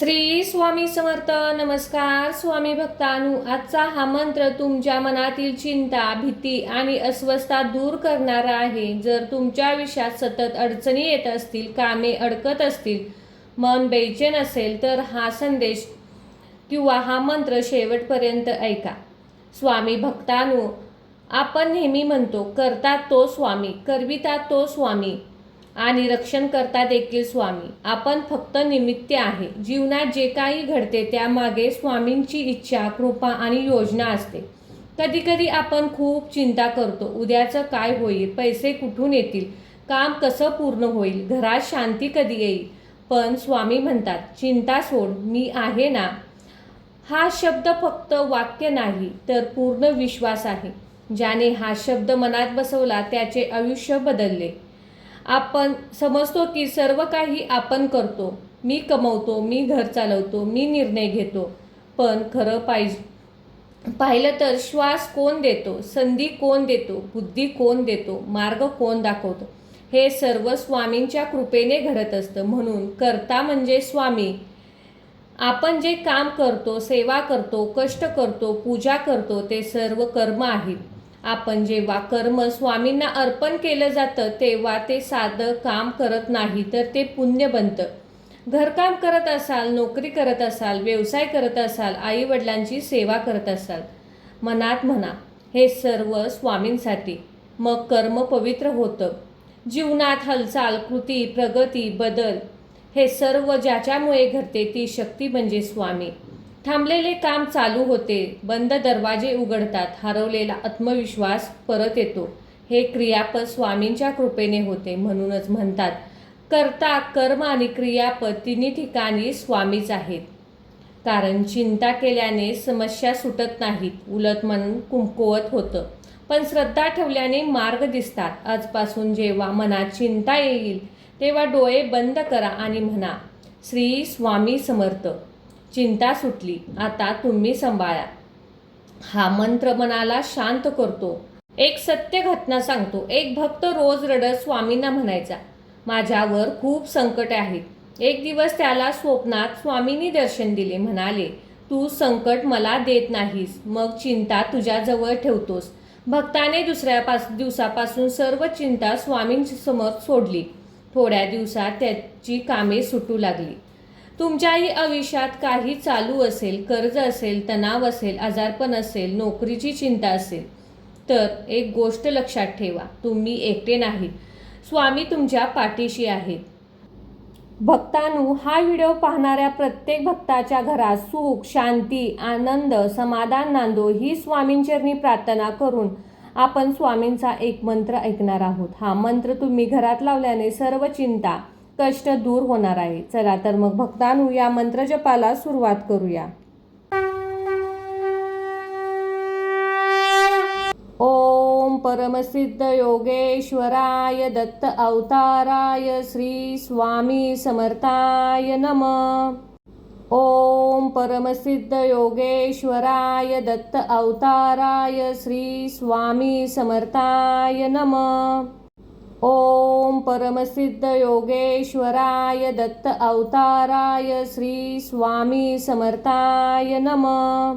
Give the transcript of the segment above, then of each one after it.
श्री स्वामी समर्थ. नमस्कार स्वामी भक्तांनो, आजचा हा मंत्र तुमच्या मनातील चिंता, भीती आणि अस्वस्थता दूर करणारा आहे. जर तुमच्या आयुष्यात सतत अडचणी येत असतील, कामे अडकत असतील, मन बेचैन असेल, तर हा संदेश किंवा हा मंत्र शेवटपर्यंत ऐका. स्वामी भक्तांनो, आपण नेहमी म्हणतो, करता तो स्वामी, करविता तो स्वामी आणि रक्षण करता देखील स्वामी. आपण फक्त निमित्त आहे. जीवनात जे काही घडते त्यामागे स्वामींची इच्छा, कृपा आणि योजना असते. कधी कधी आपण खूप चिंता करतो, उद्याचं काय होईल, पैसे कुठून येतील, काम कसं पूर्ण होईल, घरात शांती कधी येईल. पण स्वामी म्हणतात, चिंता सोड, मी आहे ना. हा शब्द फक्त वाक्य नाही, तर पूर्ण विश्वास आहे. ज्याने हा शब्द मनात बसवला त्याचे आयुष्य बदलले. आपण समजतो की सर्व काही आपण करतो. मी कमवतो, मी घर चालवतो, मी निर्णय घेतो. पण खरं पाहिलं तर श्वास कोण देतो, संधी कोण देतो, बुद्धी कोण देतो, मार्ग कोण दाखवतो, हे सर्व स्वामींच्या कृपेने घडत असतं. म्हणून करता म्हणजे स्वामी. आपण जे काम करतो, सेवा करतो, कष्ट करतो, पूजा करतो, ते सर्व कर्म आहेत. आपण जेव्हा कर्म स्वामींना अर्पण केलं जातं तेव्हा ते साधं काम करत नाही, तर ते पुण्य बनतं. घरकाम करत असाल, नोकरी करत असाल, व्यवसाय करत असाल, आई वडिलांची सेवा करत असाल, मनात म्हणा, हे सर्व स्वामींसाठी. मग कर्म पवित्र होतं. जीवनात हालचाल, कृती, प्रगती, बदल हे सर्व ज्याच्यामुळे घडते ती शक्ती म्हणजे स्वामी. थांबलेले काम चालू होते, बंद दरवाजे उघडतात, हरवलेला आत्मविश्वास परत येतो. हे क्रियापद स्वामींच्या कृपेने होते. म्हणूनच म्हणतात, कर्ता, कर्म आणि क्रियापद तिन्ही ठिकाणी स्वामीच आहेत. कारण चिंता केल्याने समस्या सुटत नाहीत, उलट मन कमकुवत होतं. पण श्रद्धा ठेवल्याने मार्ग दिसतात. आजपासून जेव्हा मनात चिंता येईल तेव्हा डोळे बंद करा आणि म्हणा, श्री स्वामी समर्थ. चिंता सुटली, आता तुम्ही सांभाळा. हा मंत्र मनाला शांत करतो. एक सत्य घटना सांगतो. एक भक्त रोज रडत स्वामींना म्हणायचा, माझ्यावर खूप संकट आहेत. एक दिवस त्याला स्वप्नात स्वामींनी दर्शन दिले. म्हणाले, तू संकट मला देत नाहीस, मग चिंता तुझ्याजवळ ठेवतोस. भक्ताने दुसऱ्या दिवसापासून सर्व चिंता स्वामींसमोर सोडली. थोड्या दिवसात त्याची कामे सुटू लागली. तुमच्याही आयुष्यात काही चालू असेल, कर्ज असेल, तणाव असेल, आजारपण असेल, नोकरीची चिंता असेल, तर एक गोष्ट लक्षात ठेवा, तुम्ही एकटे नाही. स्वामी तुमच्या पाठीशी आहेत. भक्तांनो, हा व्हिडिओ पाहणाऱ्या प्रत्येक भक्ताच्या घरात सुख, शांती, आनंद, समाधान नांदो ही स्वामींचरणी प्रार्थना करून आपण स्वामींचा एक मंत्र ऐकणार आहोत. हा मंत्र तुम्ही घरात लावल्याने सर्व चिंता, कष्ट दूर होणार आहे. चला तर मग भक्तांनो, या मंत्र जपाला सुरुवात करूया. ओम परमसिद्ध योगेश्वराय दत्त अवताराय श्री स्वामी समर्थाय नमः. ओम परमसिद्ध योगेश्वराय दत्त अवताराय श्री स्वामी समर्थाय नमः. ओम परमसिद्ध योगेश्वराय दत्त अवताराय श्री स्वामी समर्थाय नमः.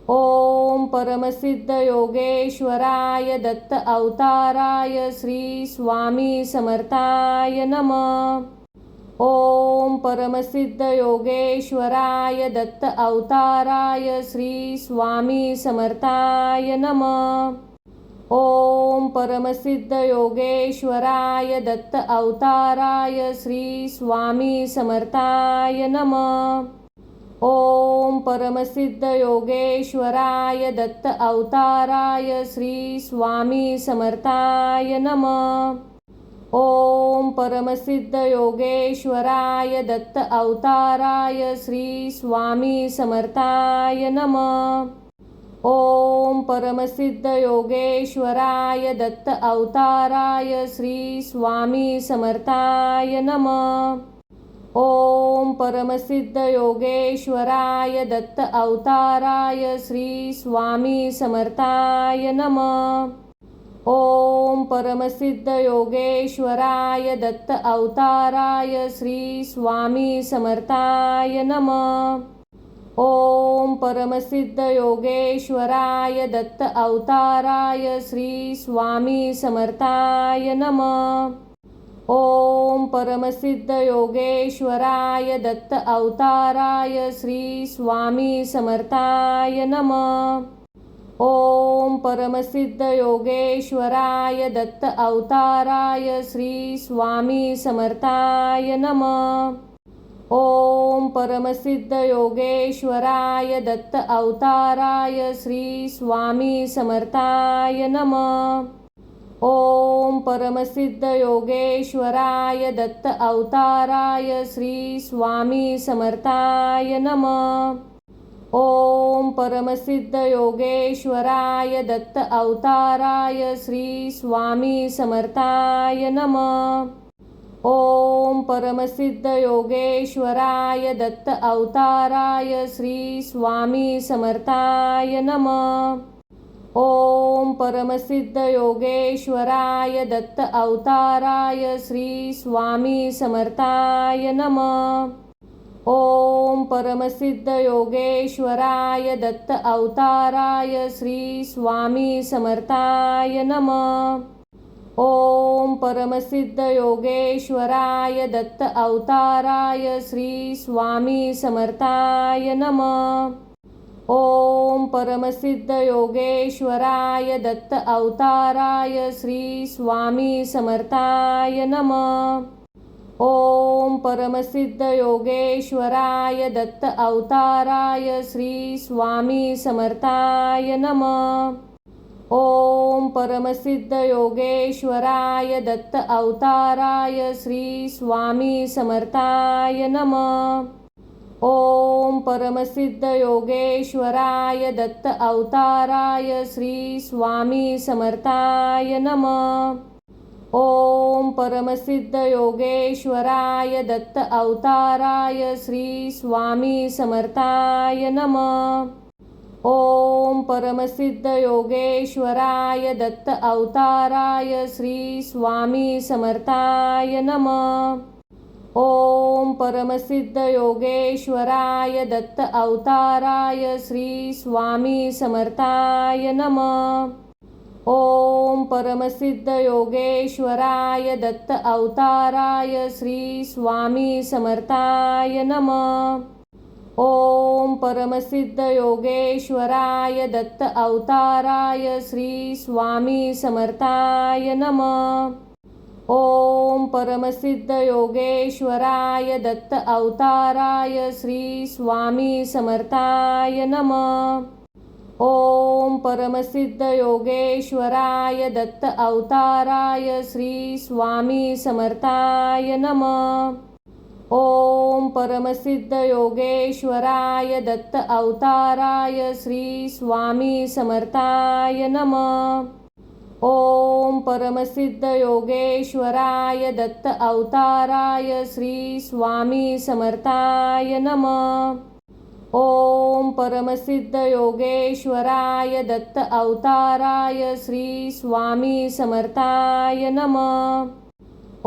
ओम परमसिद्ध योगेश्वराय दत्त अवताराय श्री स्वामी समर्थाय नमः. ओम परमसिद्ध योगेश्वराय दत्त अवताराय श्री स्वामी समर्थाय नमः. ओम परमसिद्ध योगेश्वराय दत्त अवताराय श्री स्वामी समर्थाय नमः. ओम परमसिद्ध योगेश्वराय दत्त अवताराय श्री स्वामी समर्थाय नमः. ओम परमसिद्ध योगेश्वराय दत्त अवताराय श्री स्वामी समर्थाय नमः. ओम परमसिद्ध योगेश्वराय दत्त अवताराय श्री स्वामी समर्थाय नमः. ओम परमसिद्ध योगेश्वराय दत्त अवताराय श्री स्वामी समर्थाय नमः. ओम परमसिद्ध योगेश्वराय दत्त अवताराय श्री स्वामी समर्थाय नमः। ओम परमसिद्ध योगेश्वराय दत्त अवताराय श्री स्वामी समर्थाय नमः। ओम परमसिद्ध योगेश्वराय दत्त अवताराय श्री स्वामी समर्थाय नमः। ओम परमसिद्ध योगेश्वराय दत्त अवताराय श्री स्वामी समर्थाय नमः। ओम परमसिद्ध योगेश्वराय दत्त अवताराय श्री स्वामी समर्थाय नमः। ओम परमसिद्ध योगेश्वराय दत्त अवताराय श्री स्वामी समर्थाय नमः। ओम परमसिद्ध योगेश्वराय दत्त अवताराय श्री स्वामी समर्थाय नमः। ओम परमसिद्ध योगेश्वराय दत्त अवताराय श्री स्वामी समर्थाय नमः। ओम परमसिद्ध योगेश्वराय दत्त अवताराय श्री स्वामी समर्थाय नमः। ओम परमसिद्ध योगेश्वराय दत्त अवताराय श्री स्वामी समर्थाय नमः। ओम परमसिद्ध योगेश्वराय दत्त अवताराय श्री स्वामी समर्थाय नमः। ओम परमसिद्ध योगेश्वराय दत्त अवताराय श्री स्वामी समर्थाय नमः। ओम परमसिद्ध योगेश्वराय दत्त अवताराय श्री स्वामी समर्थाय नमः। ओम परमसिद्ध योगेश्वराय दत्त अवताराय श्री स्वामी समर्थाय नमः। ओम परमसिद्ध योगेश्वराय दत्त अवताराय श्री स्वामी समर्थाय नमः। ओम परमसिद्ध योगेश्वराय दत्त अवताराय श्री स्वामी समर्थाय नमः। ओम परमसिद्ध योगेश्वराय दत्त अवताराय श्री स्वामी समर्थाय नमः। ओम परमसिद्ध योगेश्वराय दत्त अवताराय श्री स्वामी समर्थाय नमः। ओम परमसिद्ध योगेश्वराय दत्त अवताराय श्री स्वामी समर्थाय नमः। ओम परमसिद्ध योगेश्वराय दत्त अवताराय श्री स्वामी समर्थाय नमः। ओम परमसिद्ध योगेश्वराय दत्त अवताराय श्री स्वामी समर्थाय नमः। ओम परमसिद्ध योगेश्वराय दत्त अवताराय श्री स्वामी समर्थाय नमः। ओम परमसिद्ध योगेश्वराय दत्त अवताराय श्री स्वामी समर्थाय नमः। ओम परमसिद्ध योगेश्वराय दत्त अवताराय श्री स्वामी समर्थाय नमः। ओम परमसिद्ध योगेश्वराय दत्त अवताराय श्री स्वामी समर्थाय नमः।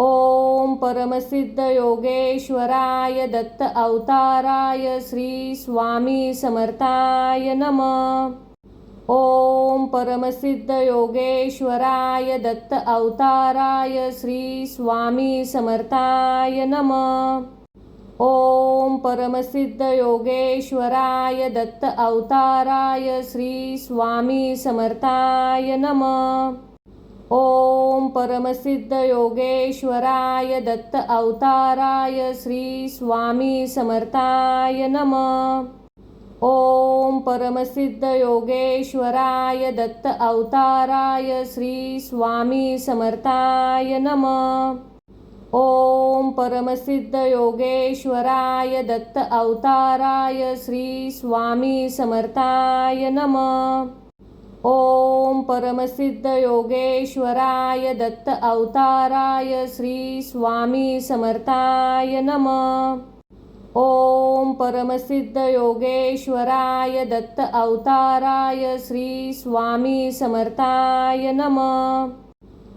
ओम परमसिद्ध योगेश्वराय दत्त अवताराय श्री स्वामी समर्थाय नमः। ओम परमसिद्ध योगेश्वराय दत्त अवताराय श्री स्वामी समर्थाय नमः। ओम परमसिद्ध योगेश्वराय दत्त अवताराय श्री स्वामी समर्थाय नमः। ओम परमसिद्ध योगेश्वराय दत्त अवताराय श्री स्वामी समर्थाय नमः। ओम परमसिद्ध योगेश्वराय दत्त अवताराय श्री स्वामी समर्थाय नमः। ओम परमसिद्ध योगेश्वराय दत्त अवताराय श्री स्वामी समर्थाय नमः। ओम परमसिद्ध योगेश्वराय दत्त अवताराय श्री स्वामी समर्थाय नमः। ओम परमसिद्ध योगेश्वराय दत्त अवताराय श्री स्वामी समर्थाय नमः।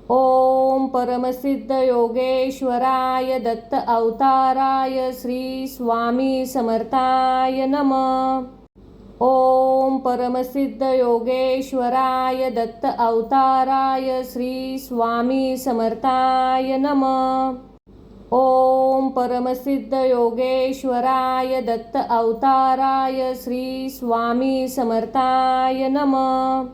ओम परमसिद्ध योगेश्वराय दत्त अवताराय श्री स्वामी समर्थाय नमः। ओम परमसिद्ध योगेश्वराय दत्त अवताराय श्री स्वामी समर्थाय नमः। ओम परमसिद्ध योगेश्वराय दत्त अवताराय श्री स्वामी समर्थाय नमः।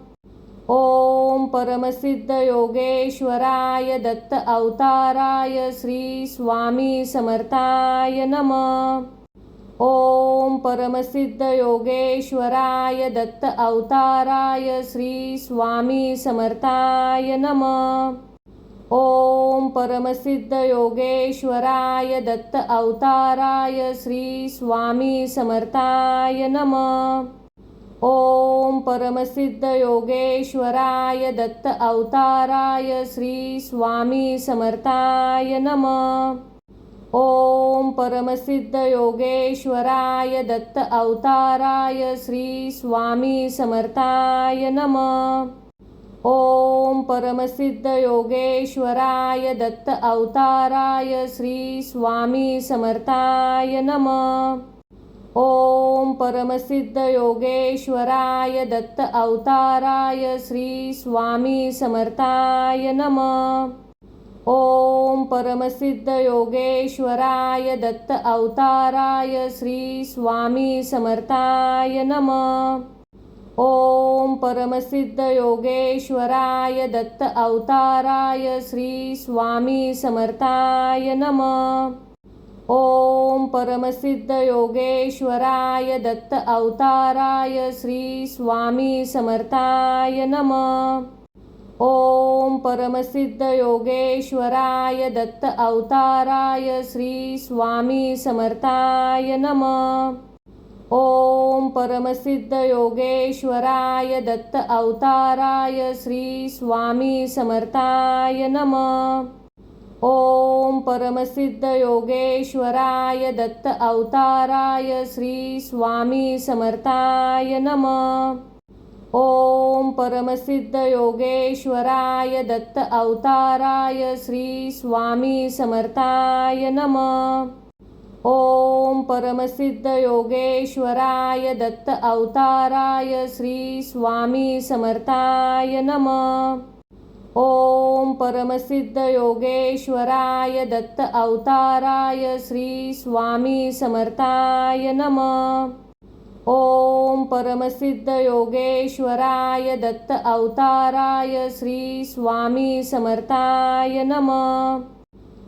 ओम परमसिद्ध योगेश्वराय दत्त अवताराय श्री स्वामी समर्थाय नमः। ओम परमसिद्ध योगेश्वराय दत्त अवताराय श्री स्वामी समर्थाय नमः। ओम परमसिद्ध योगेश्वराय दत्त अवताराय श्री स्वामी समर्थाय नमः। ओम परमसिद्ध योगेश्वराय दत्त अवताराय श्री स्वामी समर्थाय नमः। ओम परमसिद्ध योगेश्वराय दत्त अवताराय श्री स्वामी समर्थाय नमः। ओम परमसिद्ध योगेश्वराय दत्त अवताराय श्री स्वामी समर्थाय नमः। ओम परमसिद्ध योगेश्वराय दत्त अवताराय श्री स्वामी समर्थाय नमः। ओम परमसिद्ध योगेश्वराय दत्त अवताराय श्री स्वामी समर्थाय नमः। ओम परमसिद्ध योगेश्वराय दत्त अवताराय श्री स्वामी समर्थाय नमः। ओम परमसिद्ध योगेश्वराय दत्त अवताराय श्री स्वामी समर्थाय नमः। ओम परमसिद्ध योगेश्वराय दत्त अवताराय श्री स्वामी समर्थाय नमः। ओम परमसिद्ध योगेश्वराय दत्त अवताराय श्री स्वामी समर्थाय नमः। ओम परमसिद्ध योगेश्वराय दत्त अवताराय श्री स्वामी समर्थाय नमः। ओम परमसिद्ध योगेश्वराय दत्त अवताराय श्री स्वामी समर्थाय नमः। ओम परमसिद्ध योगेश्वराय दत्त अवताराय श्री स्वामी समर्थाय नमः। ओम परमसिद्ध योगेश्वराय दत्त अवताराय श्री स्वामी समर्थाय नमः। ओम परमसिद्ध योगेश्वराय दत्त अवताराय श्री स्वामी समर्थाय नमः।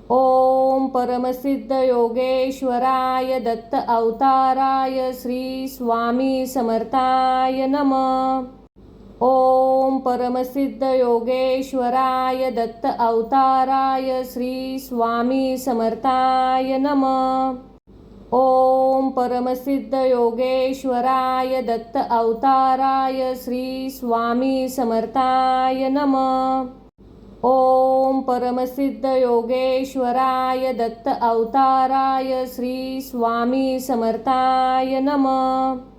ओम परमसिद्ध योगेश्वराय दत्त अवताराय श्री स्वामी समर्थाय नमः। ओम परमसिद्ध योगेश्वराय दत्त अवताराय श्री स्वामी समर्थाय नमः। ओम परमसिद्ध योगेश्वराय दत्त अवताराय श्री स्वामी समर्थाय नमः। ओम परमसिद्ध योगेश्वराय दत्त अवताराय श्री स्वामी समर्थाय नमः।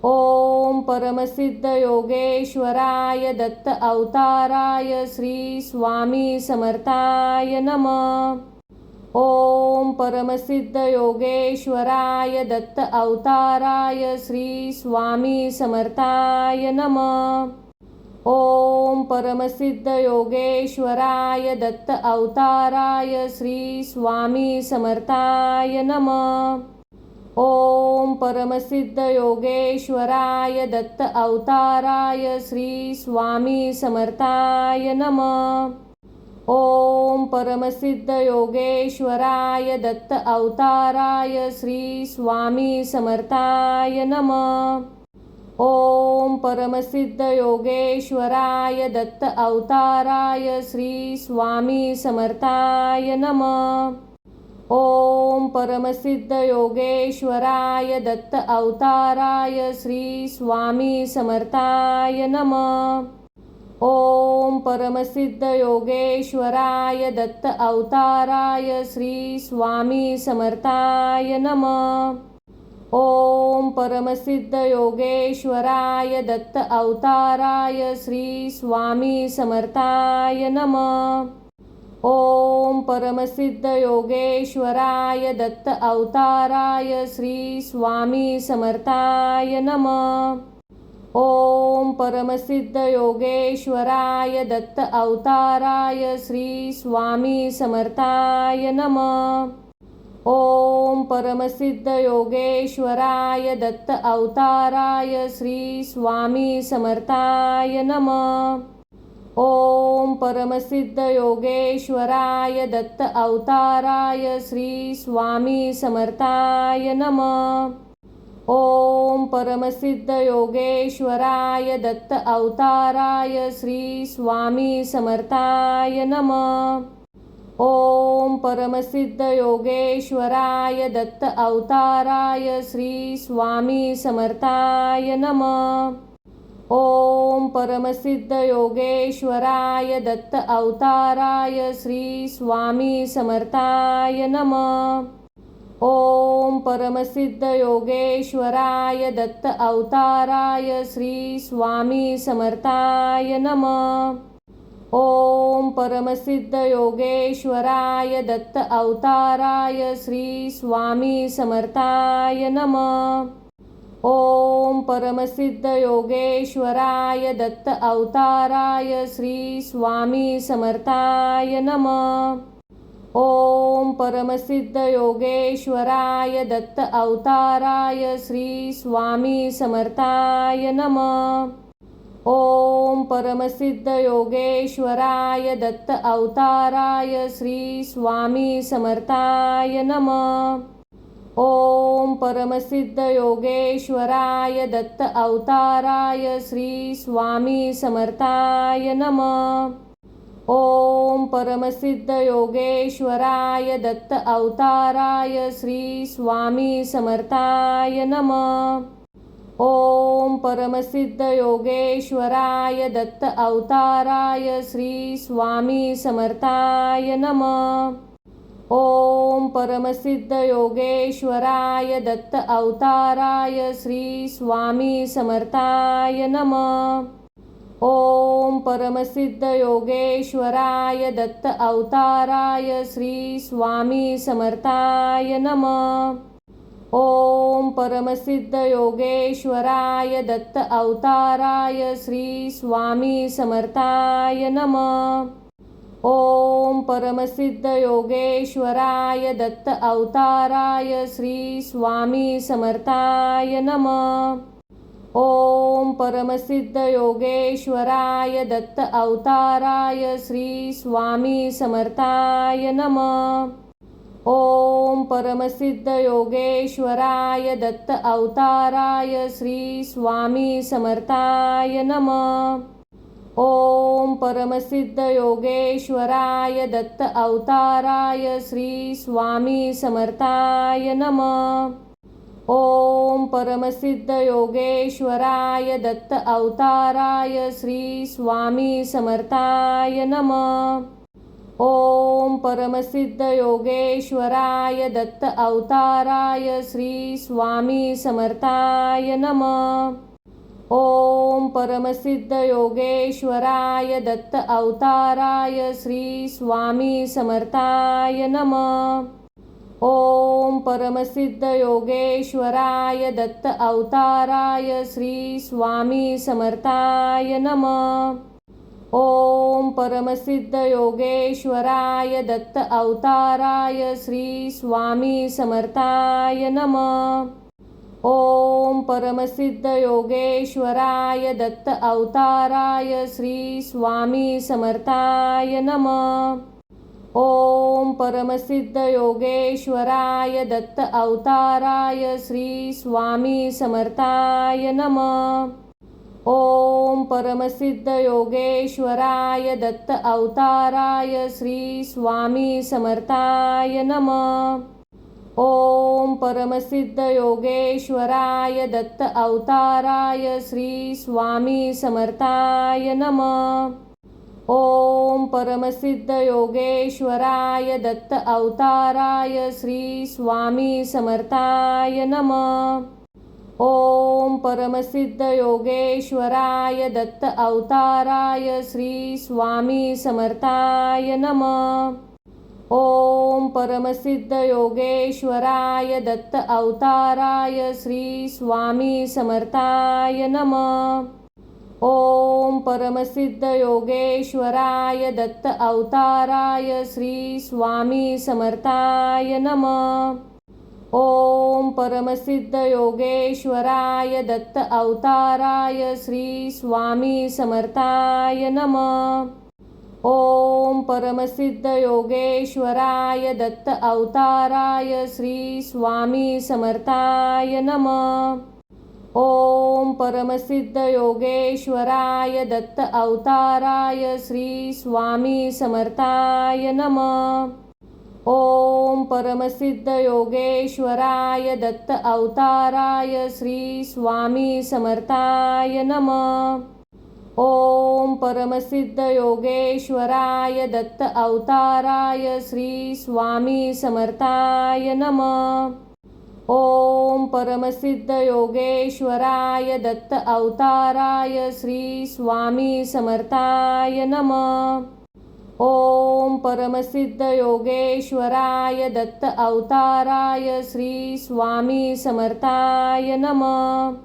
ओम परमसिद्ध योगेश्वराय दत्त अवताराय श्री स्वामी समर्थाय नमः। ओम परमसिद्ध योगेश्वराय दत्त अवताराय श्री स्वामी समर्थाय नमः। ओम परमसिद्ध योगेश्वराय दत्त अवताराय श्री स्वामी समर्थाय नमः। ओम परमसिद्ध योगेश्वराय दत्त अवताराय श्री स्वामी समर्थाय नमः। ओम परमसिद्ध योगेश्वराय दत्त अवताराय श्री स्वामी समर्थाय नमः। ओम परमसिद्ध योगेश्वराय दत्त अवताराय श्री स्वामी समर्थाय नमः। ओम परमसिद्ध योगेश्वराय दत्त अवताराय श्री स्वामी समर्थाय नमः। ओम परमसिद्ध योगेश्वराय दत्त अवताराय श्री स्वामी समर्थाय नमः। ओम परमसिद्ध योगेश्वराय दत्त अवताराय श्री स्वामी समर्थाय नमः। ओम परमसिद्ध योगेश्वराय दत्त अवताराय श्री स्वामी समर्थाय नमः। ओम परमसिद्ध योगेश्वराय दत्त अवताराय श्री स्वामी समर्थाय नमः। ओम परमसिद्ध योगेश्वराय दत्त अवताराय श्री स्वामी समर्थाय नमः। ओम परमसिद्ध योगेश्वराय दत्त अवताराय श्री स्वामी समर्थाय नमः। ओम परमसिद्ध योगेश्वराय दत्त अवताराय श्री स्वामी समर्थाय नमः। ओम परमसिद्ध योगेश्वराय दत्त अवताराय श्री स्वामी समर्थाय नमः। ओम परमसिद्ध योगेश्वराय दत्त अवताराय श्री स्वामी समर्थाय नमः। ओम परमसिद्ध योगेश्वराय दत्त अवताराय श्री स्वामी समर्थाय नमः। ओम परमसिद्ध योगेश्वराय दत्त अवताराय श्री स्वामी समर्थाय नमः। ओम परमसिद्ध योगेश्वराय दत्त अवताराय श्री स्वामी समर्थाय नमः। ओम परमसिद्ध योगेश्वराय दत्त अवताराय श्री स्वामी समर्थाय नमः। ओम परमसिद्ध योगेश्वराय दत्त अवताराय श्री स्वामी समर्थाय नमः। ओम परमसिद्ध योगेश्वराय दत्त अवताराय श्री स्वामी समर्थाय नमः। ओम परमसिद्ध योगेश्वराय दत्त अवताराय श्री स्वामी समर्थाय नमः। ओम परमसिद्ध योगेश्वराय दत्त अवताराय श्री स्वामी समर्थाय नमः। ओम परमसिद्ध योगेश्वराय दत्त अवताराय श्री स्वामी समर्थाय नमः। ओम परमसिद्ध योगेश्वराय दत्त अवताराय श्री स्वामी समर्थाय नमः। ओम परमसिद्ध योगेश्वराय दत्त अवताराय श्री स्वामी समर्थाय नमः। ओम परमसिद्ध योगेश्वराय दत्त अवताराय श्री स्वामी समर्थाय नमः। ओम परमसिद्ध योगेश्वराय दत्त अवताराय श्री स्वामी समर्थाय नमः। ओम परमसिद्ध योगेश्वराय दत्त अवताराय श्री स्वामी समर्थाय नमः। ओम परमसिद्ध योगेश्वराय दत्त अवताराय श्री स्वामी समर्थाय नमः। ओम परमसिद्ध योगेश्वराय दत्त अवताराय श्री स्वामी समर्थाय नमः। ओम परमसिद्ध योगेश्वराय दत्त अवताराय श्री स्वामी समर्थाय नमः। ओम परमसिद्ध योगेश्वराय दत्त अवताराय श्री स्वामी समर्थाय नमः। ओम परमसिद्ध योगेश्वराय दत्त अवताराय श्री स्वामी समर्थाय नमः। ओम परमसिद्ध योगेश्वराय दत्त अवताराय श्री स्वामी समर्थाय नमः। ओम परमसिद्ध योगेश्वराय दत्त अवताराय श्री स्वामी समर्थाय नमः। ओम परमसिद्ध योगेश्वराय दत्त अवताराय श्री स्वामी समर्थाय नमः। ओम परमसिद्ध योगेश्वराय दत्त अवताराय श्री स्वामी समर्थाय नमः। ओम परमसिद्ध योगेश्वराय दत्त अवताराय श्री स्वामी समर्थाय नमः। ओम परमसिद्ध योगेश्वराय दत्त अवताराय श्री स्वामी समर्थाय नमः। ओम परमसिद्ध योगेश्वराय दत्त अवताराय श्री स्वामी समर्थाय नमः। ओम परमसिद्ध योगेश्वराय दत्त अवताराय श्री स्वामी समर्थाय नमः। ओम परमसिद्ध योगेश्वराय दत्त अवताराय श्री स्वामी समर्थाय नमः। ओम परमसिद्ध योगेश्वराय दत्त अवताराय श्री स्वामी समर्थाय नमः। ओम परमसिद्ध योगेश्वराय दत्त अवताराय श्री स्वामी समर्थाय नमः। ओम परमसिद्ध योगेश्वराय दत्त अवताराय श्री स्वामी समर्थाय नमः। ओम परमसिद्ध योगेश्वराय दत्त अवताराय श्री स्वामी समर्थाय नमः। ओम परमसिद्ध योगेश्वराय दत्त अवताराय श्री स्वामी समर्थाय नमः। ओम परमसिद्ध योगेश्वराय दत्त अवताराय श्री स्वामी समर्थाय नमः। ओम परमसिद्ध योगेश्वराय दत्त अवताराय श्री स्वामी समर्थाय नमः।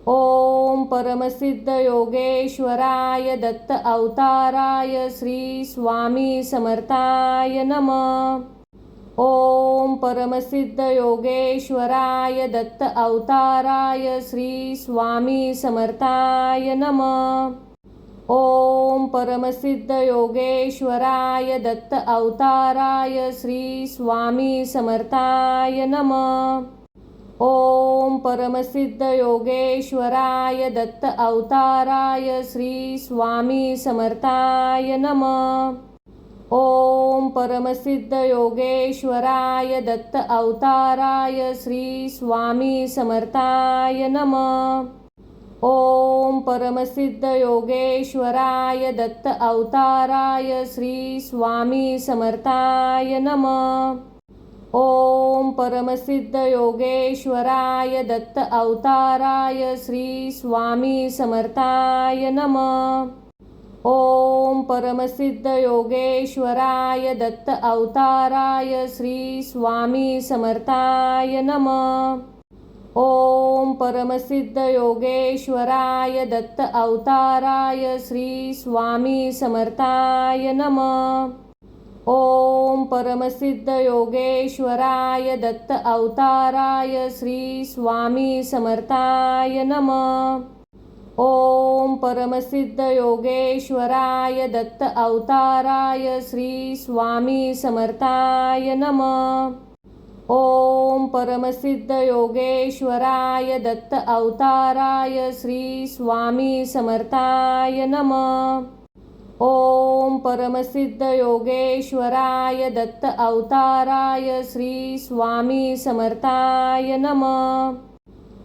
ओम परमसिद्ध योगेश्वराय दत्त अवताराय श्री स्वामी समर्थाय नमः। ओम परमसिद्ध योगेश्वराय दत्त अवताराय श्री स्वामी समर्थाय नमः। ओम परमसिद्ध योगेश्वराय दत्त अवताराय श्री स्वामी समर्थाय नमः। ओम परमसिद्ध योगेश्वराय दत्त अवताराय श्री स्वामी समर्थाय नमः। ओम परमसिद्ध योगेश्वराय दत्त अवताराय श्री स्वामी समर्थाय नमः। ओम परमसिद्ध योगेश्वराय दत्त अवताराय श्री स्वामी समर्थाय नमः। ओम परमसिद्ध योगेश्वराय दत्त अवताराय श्री स्वामी समर्थाय नमः। ओम परमसिद्ध योगेश्वराय दत्त अवताराय श्री स्वामी समर्थाय नमः। ओम परमसिद्ध योगेश्वराय दत्त अवताराय श्री स्वामी समर्थाय नमः। ओम परमसिद्ध योगेश्वराय दत्त अवताराय श्री स्वामी समर्थाय नमः। ओम परमसिद्ध योगेश्वराय दत्त अवताराय श्री स्वामी समर्थाय नमः। ओम परमसिद्ध योगेश्वराय दत्त अवताराय श्री स्वामी समर्थाय नमः। ओम परमसिद्ध योगेश्वराय दत्त अवताराय श्री स्वामी समर्थाय नमः।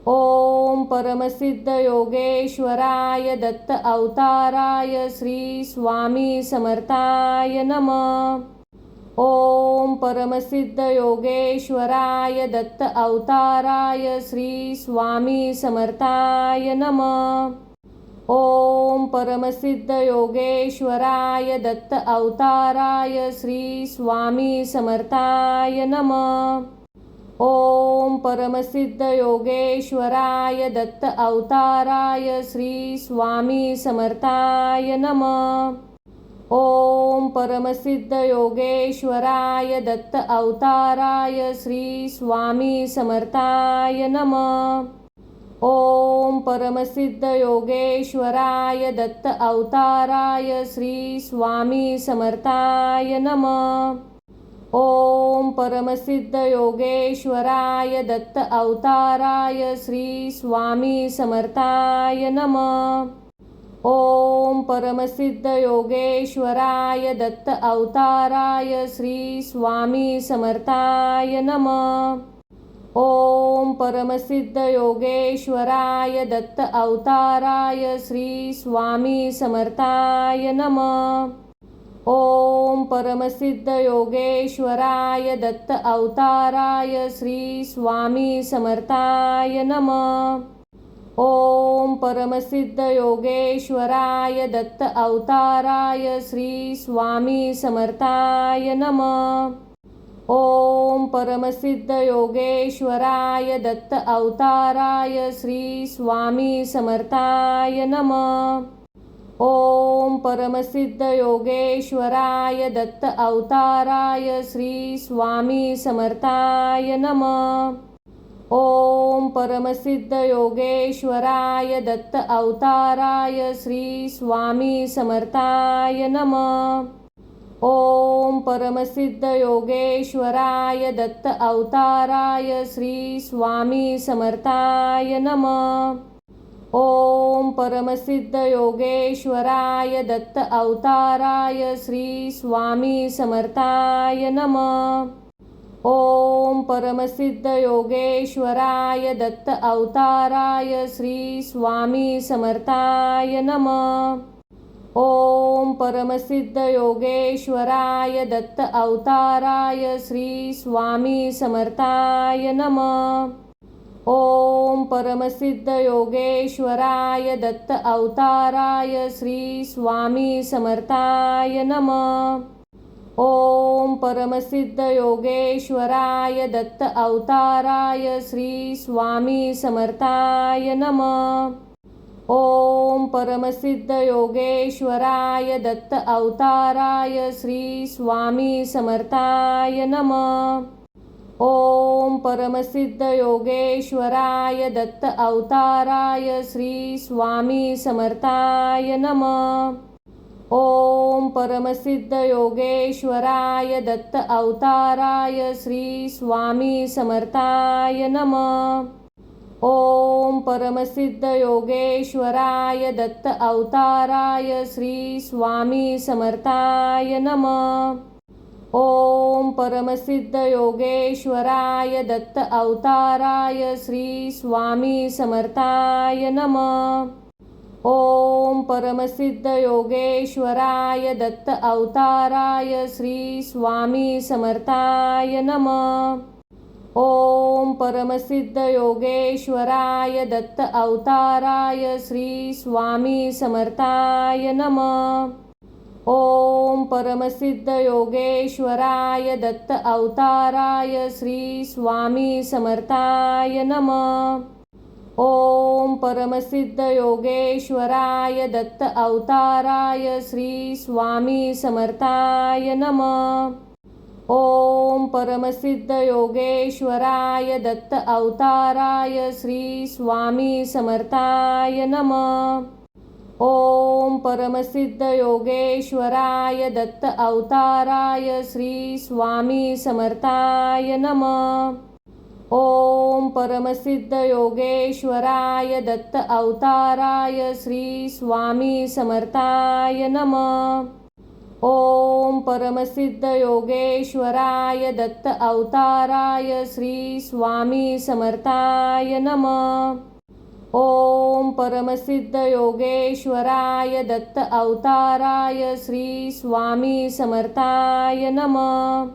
ओम परमसिद्ध योगेश्वराय दत्त अवताराय श्री स्वामी समर्थाय नमः। ओम परमसिद्ध योगेश्वराय दत्त अवताराय श्री स्वामी समर्थाय नमः। ओम परमसिद्ध योगेश्वराय दत्त अवताराय श्री स्वामी समर्थाय नमः। ओम परमसिद्ध योगेश्वराय दत्त अवताराय श्री स्वामी समर्थाय नमः। ओम परमसिद्ध योगेश्वराय दत्त अवताराय श्री स्वामी समर्थाय नमः। ओम परमसिद्ध योगेश्वराय दत्त अवताराय श्री स्वामी समर्थाय नमः। ओम परमसिद्ध योगेश्वराय दत्त अवताराय श्री स्वामी समर्थाय नमः। ओम परमसिद्ध योगेश्वराय दत्त अवताराय श्री स्वामी समर्थाय नमः। ओम परमसिद्ध योगेश्वराय दत्त अवताराय श्री स्वामी समर्थाय नमः। ओम परमसिद्ध योगेश्वराय दत्त अवताराय श्री स्वामी समर्थाय नमः। ओम परमसिद्ध योगेश्वराय दत्त अवताराय श्री स्वामी समर्थाय नमः। ओम परमसिद्ध योगेश्वराय दत्त अवताराय श्री स्वामी समर्थाय नमः। ओम परमसिद्ध योगेश्वराय दत्त अवताराय श्री स्वामी समर्थाय नमः। ओम परमसिद्ध योगेश्वराय दत्त अवताराय श्री स्वामी समर्थाय नमः। ओम परमसिद्ध योगेश्वराय दत्त अवताराय श्री स्वामी समर्थाय नमः। ओम परमसिद्ध योगेश्वराय दत्त अवताराय श्री स्वामी समर्थाय नमः। ओम परमसिद्ध योगेश्वराय दत्त अवताराय श्री स्वामी समर्थाय नमः। ओम परमसिद्ध योगेश्वराय दत्त अवताराय श्री स्वामी समर्थाय नमः। ओम परमसिद्ध योगेश्वराय दत्त अवताराय श्री स्वामी समर्थाय नमः। ओम परमसिद्ध योगेश्वराय दत्त अवताराय श्री स्वामी समर्थाय नमः। ओम परमसिद्ध योगेश्वराय दत्त अवताराय श्री स्वामी समर्थाय नमः। ओम परमसिद्ध योगेश्वराय दत्त अवताराय श्री स्वामी समर्थाय नमः। ओम परमसिद्ध योगेश्वराय दत्त अवताराय श्री स्वामी समर्थाय नमः। ओम परमसिद्ध योगेश्वराय दत्त अवताराय श्री स्वामी समर्थाय नमः। ओम परमसिद्ध योगेश्वराय दत्त अवताराय श्री स्वामी समर्थाय नमः। ओम परमसिद्ध योगेश्वराय दत्त अवताराय श्री स्वामी समर्थाय नमः। ओम परमसिद्ध योगेश्वराय दत्त अवताराय श्री स्वामी समर्थाय नमः। ओम परमसिद्ध योगेश्वराय दत्त अवताराय श्री स्वामी समर्थाय नमः। ओम परमसिद्ध योगेश्वराय दत्त अवताराय श्री स्वामी समर्थाय नमः। ओम परमसिद्ध योगेश्वराय दत्त अवताराय श्री स्वामी समर्थाय नमः। ओम परमसिद्ध योगेश्वराय दत्त अवताराय श्री स्वामी समर्थाय नमः। ओम परमसिद्ध योगेश्वराय दत्त अवताराय श्री स्वामी समर्थाय नमः। ओम परमसिद्ध योगेश्वराय दत्त अवताराय श्री स्वामी समर्थाय नमः। ओम परमसिद्ध योगेश्वराय दत्त अवताराय श्री स्वामी समर्थाय नमः।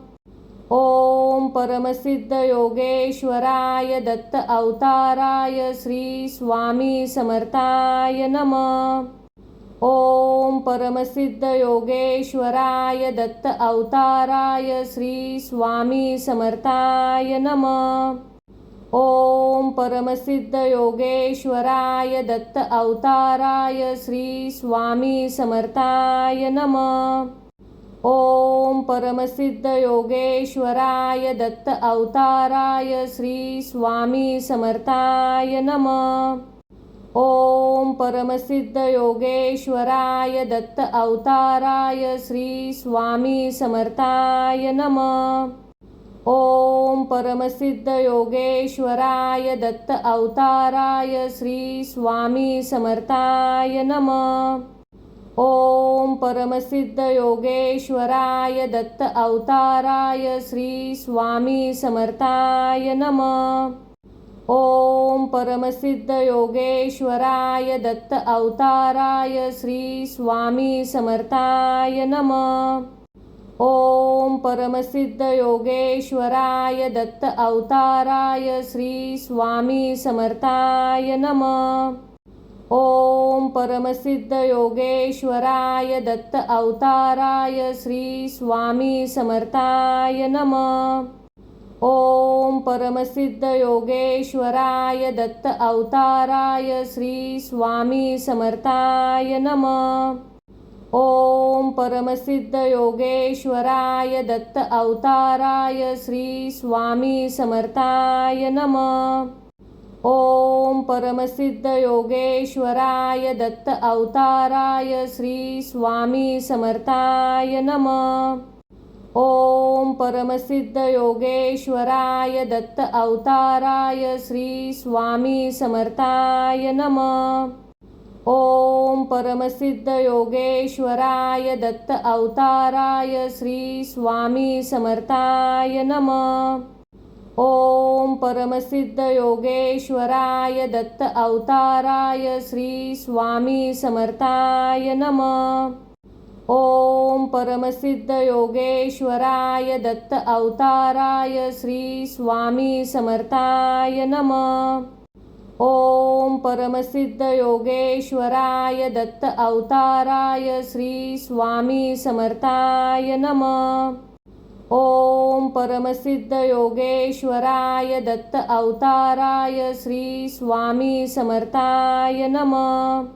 ओम परमसिद्ध योगेश्वराय दत्त अवताराय श्री स्वामी समर्थाय नमः। ओम परमसिद्ध योगेश्वराय दत्त अवताराय श्री स्वामी समर्थाय नमः। ओम परमसिद्ध योगेश्वराय दत्त अवताराय श्री स्वामी समर्थाय नमः। ओम परमसिद्ध योगेश्वराय दत्त अवताराय श्री स्वामी समर्थाय नमः। ओम परमसिद्ध योगेश्वराय दत्त अवताराय श्री स्वामी समर्थाय नमः। ओम परमसिद्ध योगेश्वराय दत्त अवताराय श्री स्वामी समर्थाय नमः। ओम परमसिद्ध योगेश्वराय दत्त अवताराय श्री स्वामी समर्थाय नमः। ओम परमसिद्ध योगेश्वराय दत्त अवताराय श्री स्वामी समर्थाय नमः। ओम परमसिद्ध योगेश्वराय दत्त अवताराय श्री स्वामी समर्थाय नमः। ओम परमसिद्ध योगेश्वराय दत्त अवताराय श्री स्वामी समर्थाय नमः। ओम परमसिद्ध योगेश्वराय दत्त अवताराय श्री स्वामी समर्थाय नमः। ओम परमसिद्ध योगेश्वराय दत्त अवताराय श्री स्वामी समर्थाय नमः। ओम परमसिद्ध योगेश्वराय दत्त अवताराय श्री स्वामी समर्थाय नमः। ओम परमसिद्ध योगेश्वराय दत्त अवताराय श्री स्वामी समर्थाय नमः। ओम परमसिद्ध योगेश्वराय दत्त अवताराय श्री स्वामी समर्थाय नमः। ओम परमसिद्ध योगेश्वराय दत्त अवताराय श्री स्वामी समर्थाय नमः। ओम परमसिद्ध योगेश्वराय दत्त अवताराय श्री स्वामी समर्थाय नमः। ओम परमसिद्ध योगेश्वराय दत्त अवताराय श्री स्वामी समर्थाय नमः। ओम परमसिद्ध योगेश्वराय दत्त अवताराय श्री स्वामी समर्थाय नमः।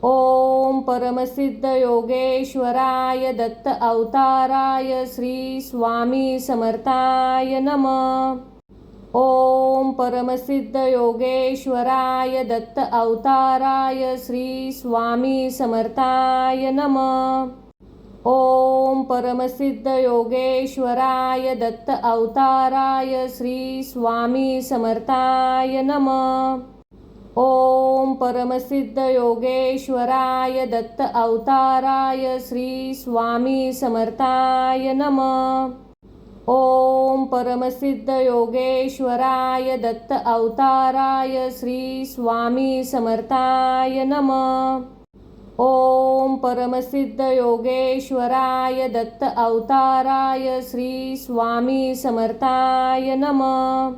ओम परमसिद्ध योगेश्वराय दत्त अवताराय श्री स्वामी समर्थाय नमः। ओम परमसिद्ध योगेश्वराय दत्त अवताराय श्री स्वामी समर्थाय नमः। ओम परमसिद्ध योगेश्वराय दत्त अवताराय श्री स्वामी समर्थाय नमः। ओम परमसिद्ध योगेश्वराय दत्त अवताराय श्री स्वामी समर्थाय नमः। ओम परमसिद्ध योगेश्वराय दत्त अवताराय श्री स्वामी समर्थाय नमः। ओम परमसिद्ध योगेश्वराय दत्त अवताराय श्री स्वामी समर्थाय नमः।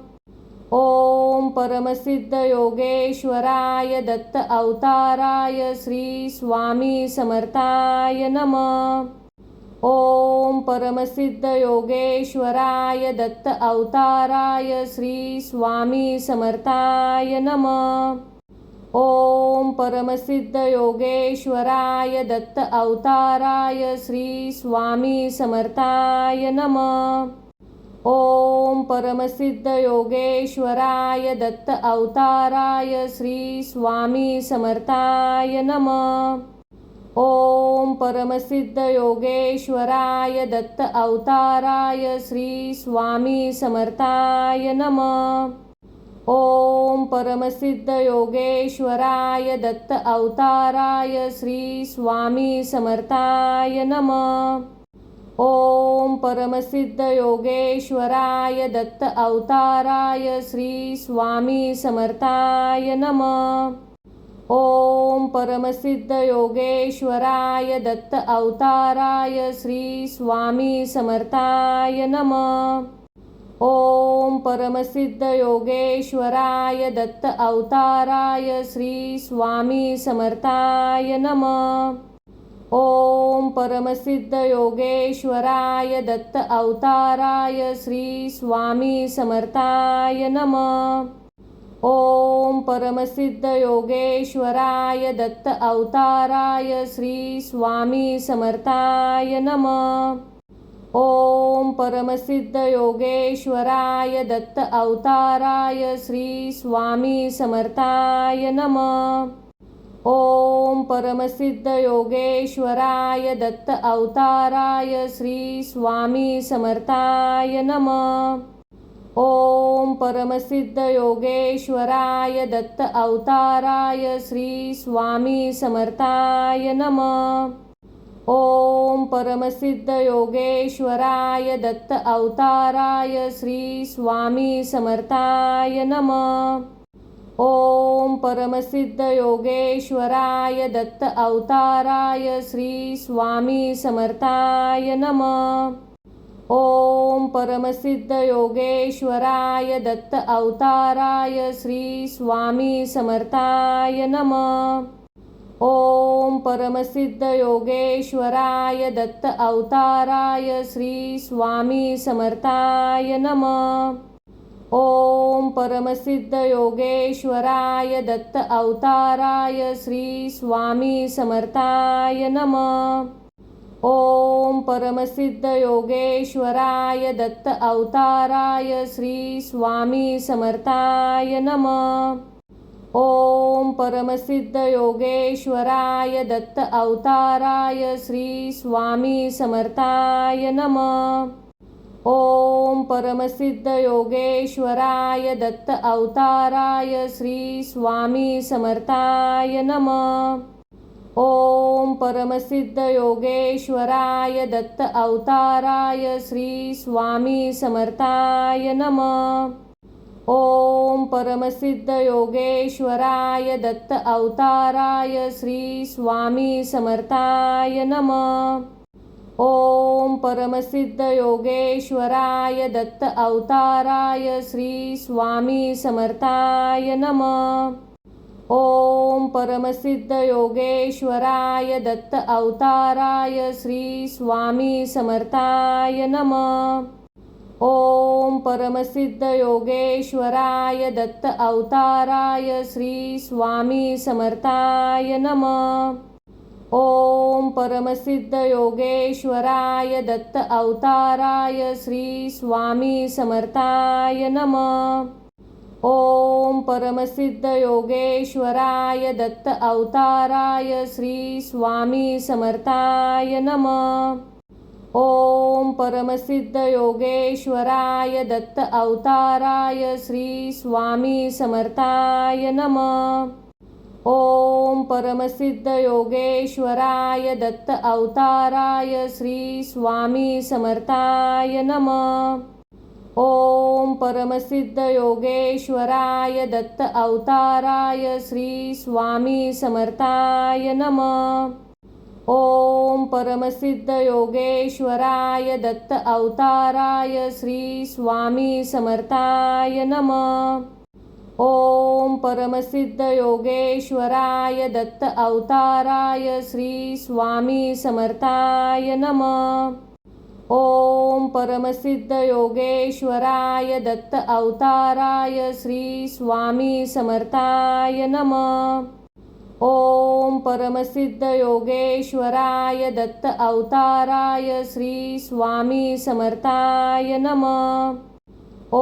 ओम परमसिद्ध योगेश्वराय दत्त अवताराय श्री स्वामी समर्थाय नमः। ओम परमसिद्ध योगेश्वराय दत्त अवताराय श्री स्वामी समर्थाय नमः। ओम परमसिद्ध योगेश्वराय दत्त अवताराय श्री स्वामी समर्थाय नमः। ओम परमसिद्ध योगेश्वराय दत्त अवताराय श्री स्वामी समर्थाय नमः। ओम परमसिद्ध योगेश्वराय दत्त अवताराय श्री स्वामी समर्थाय नमः। ओम परमसिद्ध योगेश्वराय दत्त अवताराय श्री स्वामी समर्थाय नमः। ओम परमसिद्ध योगेश्वराय दत्त अवताराय श्री स्वामी समर्थाय नमः। ओम परमसिद्ध योगेश्वराय दत्त अवताराय श्री स्वामी समर्थाय नमः। ओम परमसिद्ध योगेश्वराय दत्त अवताराय श्री स्वामी समर्थाय नमः। ओम परमसिद्ध योगेश्वराय दत्त अवताराय श्री स्वामी समर्थाय नमः। ओम परमसिद्ध योगेश्वराय दत्त अवताराय श्री स्वामी समर्थाय नमः। ओम परमसिद्ध योगेश्वराय दत्त अवताराय श्री स्वामी समर्थाय नमः। ओम परमसिद्ध योगेश्वराय दत्त अवताराय श्री स्वामी समर्थाय नमः। ओम परमसिद्ध योगेश्वराय दत्त अवताराय श्री स्वामी समर्थाय नमः। ओम परमसिद्ध योगेश्वराय दत्त अवताराय श्री स्वामी समर्थाय नमः। ओम परमसिद्ध योगेश्वराय दत्त अवताराय श्री स्वामी समर्थाय नमः। ओम परमसिद्ध योगेश्वराय दत्त अवताराय श्री स्वामी समर्थाय नमः। ओम परमसिद्ध योगेश्वराय दत्त अवताराय श्री स्वामी समर्थाय नमः। ओम परमसिद्ध योगेश्वराय दत्त अवताराय श्री स्वामी समर्थाय नमः। ओम परमसिद्ध योगेश्वराय दत्त अवताराय श्री स्वामी समर्थाय नमः। ओम परमसिद्ध योगेश्वराय दत्त अवताराय श्री स्वामी समर्थाय नमः। ओम परमसिद्ध योगेश्वराय दत्त अवताराय श्री स्वामी समर्थाय नमः। ओम परमसिद्ध योगेश्वराय दत्त अवताराय श्री स्वामी समर्थाय नमः। ओम परमसिद्ध योगेश्वराय दत्त अवताराय श्री स्वामी समर्थाय नमः। ओम परमसिद्ध योगेश्वराय दत्त अवताराय श्री स्वामी समर्थाय नमः। ओम परमसिद्ध योगेश्वराय दत्त अवताराय श्री स्वामी समर्थाय नमः। ओम परमसिद्ध योगेश्वराय दत्त अवताराय श्री स्वामी समर्थाय नमः। ओम परमसिद्ध योगेश्वराय दत्त अवताराय श्री स्वामी समर्थाय नमः। ओम परमसिद्ध योगेश्वराय दत्त अवताराय श्री स्वामी समर्थाय नमः। ओम परमसिद्ध योगेश्वराय दत्त अवताराय श्री स्वामी समर्थाय नमः। ओम परमसिद्ध योगेश्वराय दत्त अवताराय श्री स्वामी समर्थाय नमः। ओम परमसिद्ध योगेश्वराय दत्त अवताराय श्री स्वामी समर्थाय नमः। ओम परमसिद्ध योगेश्वराय दत्त अवताराय श्री स्वामी समर्थाय नमः। ओम परमसिद्ध योगेश्वराय दत्त अवताराय श्री स्वामी समर्थाय नमः। ओम परमसिद्ध योगेश्वराय दत्त अवताराय श्री स्वामी समर्थाय नमः। ओम परमसिद्ध योगेश्वराय दत्त अवताराय श्री स्वामी समर्थाय नमः।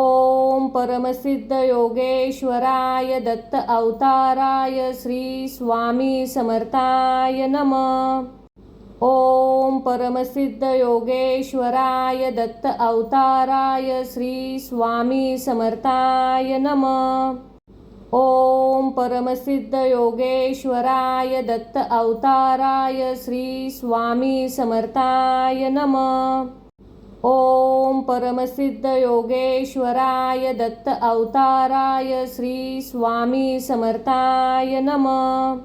ओम परमसिद्ध योगेश्वराय दत्त अवताराय श्री स्वामी समर्थाय नमः। ओम परमसिद्ध योगेश्वराय दत्त अवताराय श्री स्वामी समर्थाय नमः। ओम परमसिद्ध योगेश्वराय दत्त अवताराय श्री स्वामी समर्थाय नमः। ओम परमसिद्ध योगेश्वराय दत्त अवताराय श्री स्वामी समर्थाय नमः।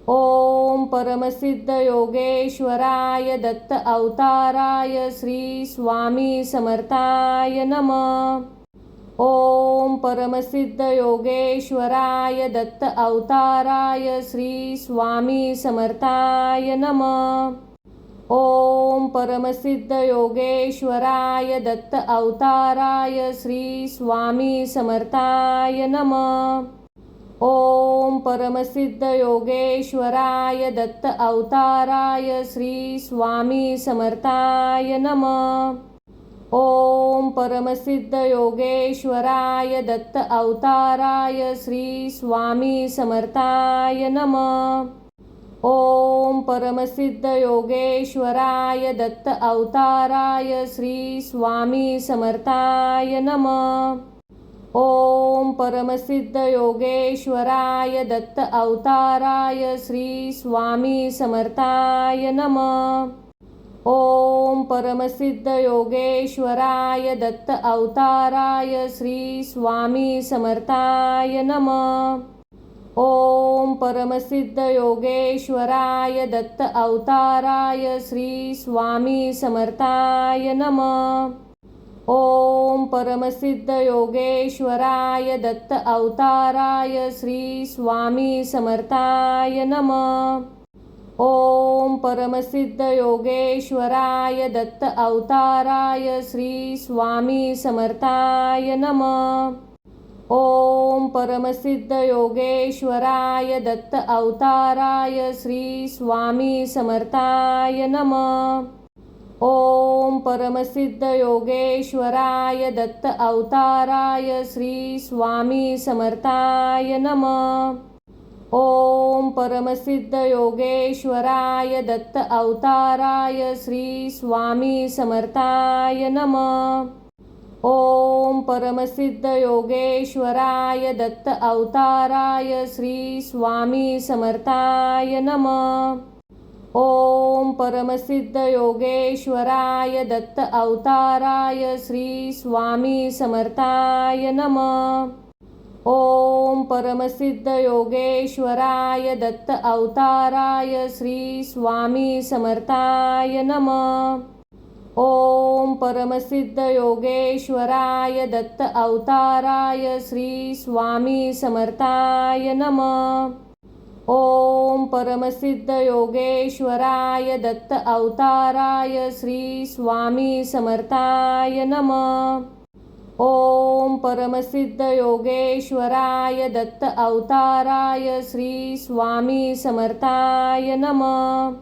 ओम परमसिद्ध योगेश्वराय दत्त अवताराय श्री स्वामी समर्थाय नमः। ओम परमसिद्ध योगेश्वराय दत्त अवताराय श्री स्वामी समर्थाय नमः। ओम परमसिद्ध योगेश्वराय दत्त अवताराय श्री स्वामी समर्थाय नमः। ओम परमसिद्ध योगेश्वराय दत्त अवताराय श्री स्वामी समर्थाय नमः। ओम परमसिद्ध योगेश्वराय दत्त अवताराय श्री स्वामी समर्थाय नमः। ओम परमसिद्ध योगेश्वराय दत्त अवताराय श्री स्वामी समर्थाय नमः। ओम परमसिद्ध योगेश्वराय दत्त अवताराय श्री स्वामी समर्थाय नमः। ओम परमसिद्ध योगेश्वराय दत्त अवताराय श्री स्वामी समर्थाय नमः। ओम परमसिद्ध योगेश्वराय दत्त अवताराय श्री स्वामी समर्थाय नमः। ओम परमसिद्ध योगेश्वराय दत्त अवताराय श्री स्वामी समर्थाय नमः। ओम परमसिद्ध योगेश्वराय दत्त अवताराय श्री स्वामी समर्थाय नमः। ओम परमसिद्ध योगेश्वराय दत्त अवताराय श्री स्वामी समर्थाय नमः। ओम परमसिद्ध योगेश्वराय दत्त अवताराय श्री स्वामी समर्थाय नमः। ओम परमसिद्ध योगेश्वराय दत्त अवताराय श्री स्वामी समर्थाय नमः। ओम परमसिद्ध योगेश्वराय दत्त अवताराय श्री स्वामी समर्थाय नमः। ओम परमसिद्ध योगेश्वराय दत्त अवताराय श्री स्वामी समर्थाय नमः। ओम परमसिद्ध योगेश्वराय दत्त अवताराय श्री स्वामी समर्थाय नमः। ओम परमसिद्ध योगेश्वराय दत्त अवताराय श्री स्वामी समर्थाय नमः। ओम परमसिद्ध योगेश्वराय दत्त अवताराय श्री स्वामी समर्थाय नमः। ओम परमसिद्ध योगेश्वराय दत्त अवताराय श्री स्वामी समर्थाय नमः।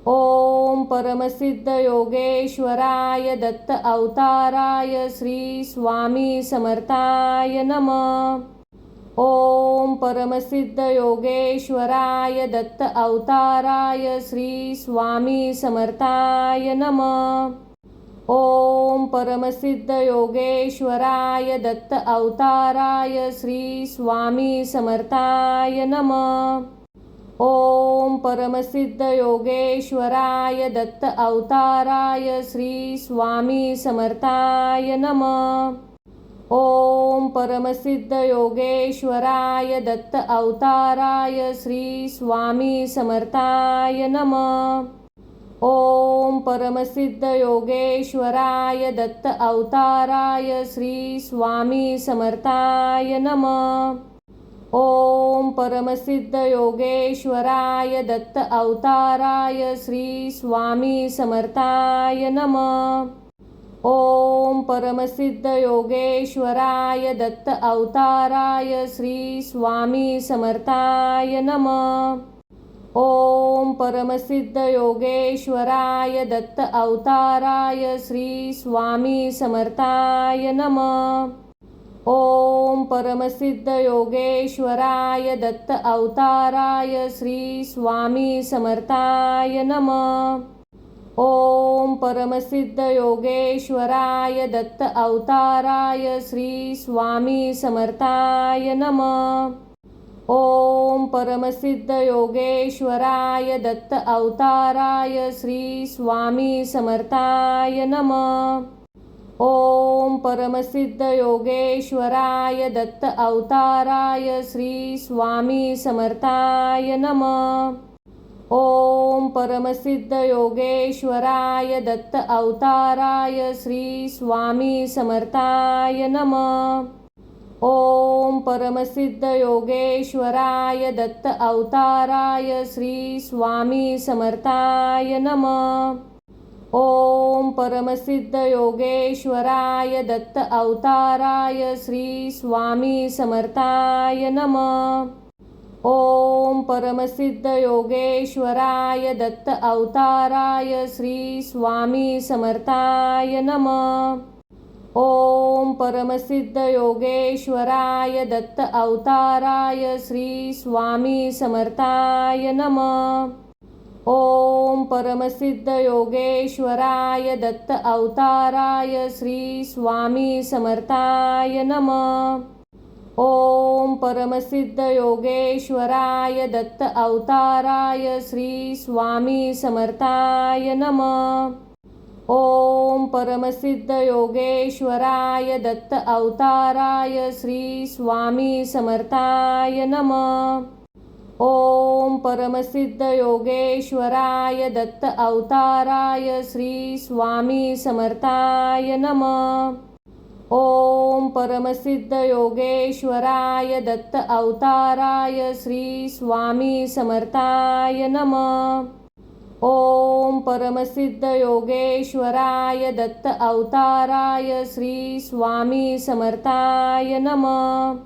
ओम परमसिद्ध योगेश्वराय दत्त अवताराय श्री स्वामी समर्थाय नमः। ओम परमसिद्ध योगेश्वराय दत्त अवताराय श्री स्वामी समर्थाय नमः। ओम परमसिद्ध योगेश्वराय दत्त अवताराय श्री स्वामी समर्थाय नमः। ओम परमसिद्ध योगेश्वराय दत्त अवताराय श्री स्वामी समर्थाय नमः। ओम परमसिद्ध योगेश्वराय दत्त अवताराय श्री स्वामी समर्थाय नमः। ओम परमसिद्ध योगेश्वराय दत्त अवताराय श्री स्वामी समर्थाय नमः। ओम परमसिद्ध योगेश्वराय दत्त अवताराय श्री स्वामी समर्थाय नमः। ओम परमसिद्ध योगेश्वराय दत्त अवताराय श्री स्वामी समर्थाय नमः। ओम परमसिद्ध योगेश्वराय दत्त अवताराय श्री स्वामी समर्थाय नमः। ओम परमसिद्ध योगेश्वराय दत्त अवताराय श्री स्वामी समर्थाय नमः। ओम परमसिद्ध योगेश्वराय दत्त अवताराय श्री स्वामी समर्थाय नमः। ओम परमसिद्ध योगेश्वराय दत्त अवताराय श्री स्वामी समर्थाय नमः। ओम परमसिद्ध योगेश्वराय दत्त अवताराय श्री स्वामी समर्थाय नमः। ओम परमसिद्ध योगेश्वराय दत्त अवताराय श्री स्वामी समर्थाय नमः। ओम परमसिद्ध योगेश्वराय दत्त अवताराय श्री स्वामी समर्थाय नमः। ओम परमसिद्ध योगेश्वराय दत्त अवताराय श्री स्वामी समर्थाय नमः। ओम परमसिद्ध योगेश्वराय दत्त अवताराय श्री स्वामी समर्थाय नमः। ओम परमसिद्ध योगेश्वराय दत्त अवताराय श्री स्वामी समर्थाय नमः। ओम परमसिद्ध योगेश्वराय दत्त अवताराय श्री स्वामी समर्थाय नमः। ओम परमसिद्ध योगेश्वराय दत्त अवताराय श्री स्वामी समर्थाय नमः। ओम परमसिद्ध योगेश्वराय दत्त अवताराय श्री स्वामी समर्थाय नमः। ओम परमसिद्ध योगेश्वराय दत्त अवताराय श्री स्वामी समर्थाय नमः। ओम परमसिद्ध योगेश्वराय दत्त अवताराय श्री स्वामी समर्थाय नमः। ओम परमसिद्ध योगेश्वराय दत्त अवताराय श्री स्वामी समर्थाय नमः।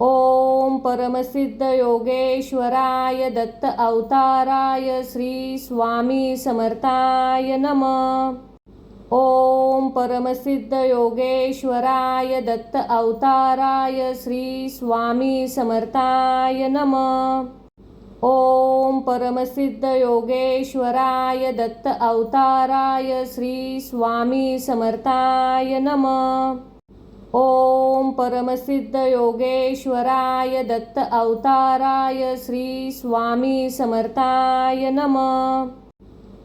ओम परमसिद्ध योगेश्वराय दत्त अवताराय श्री स्वामी समर्थाय नमः। ओम परमसिद्ध योगेश्वराय दत्त अवताराय श्री स्वामी समर्थाय नमः। ओम परमसिद्ध योगेश्वराय दत्त अवताराय श्री स्वामी समर्थाय नमः। ओम परमसिद्ध योगेश्वराय दत्त अवताराय श्री स्वामी समर्थाय नमः।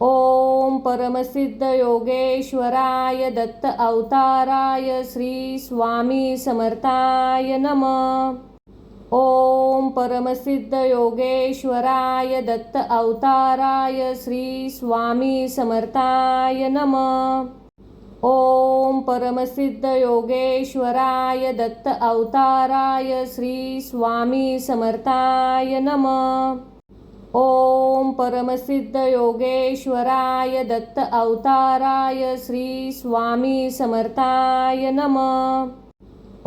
ओम परमसिद्ध योगेश्वराय दत्त अवताराय श्री स्वामी समर्थाय नमः। ओम परमसिद्ध योगेश्वराय दत्त अवताराय श्री स्वामी समर्थाय नमः। ओम परमसिद्ध योगेश्वराय दत्त अवताराय श्री स्वामी समर्थाय नमः। ओम परमसिद्ध योगेश्वराय दत्त अवताराय श्री स्वामी समर्थाय नमः।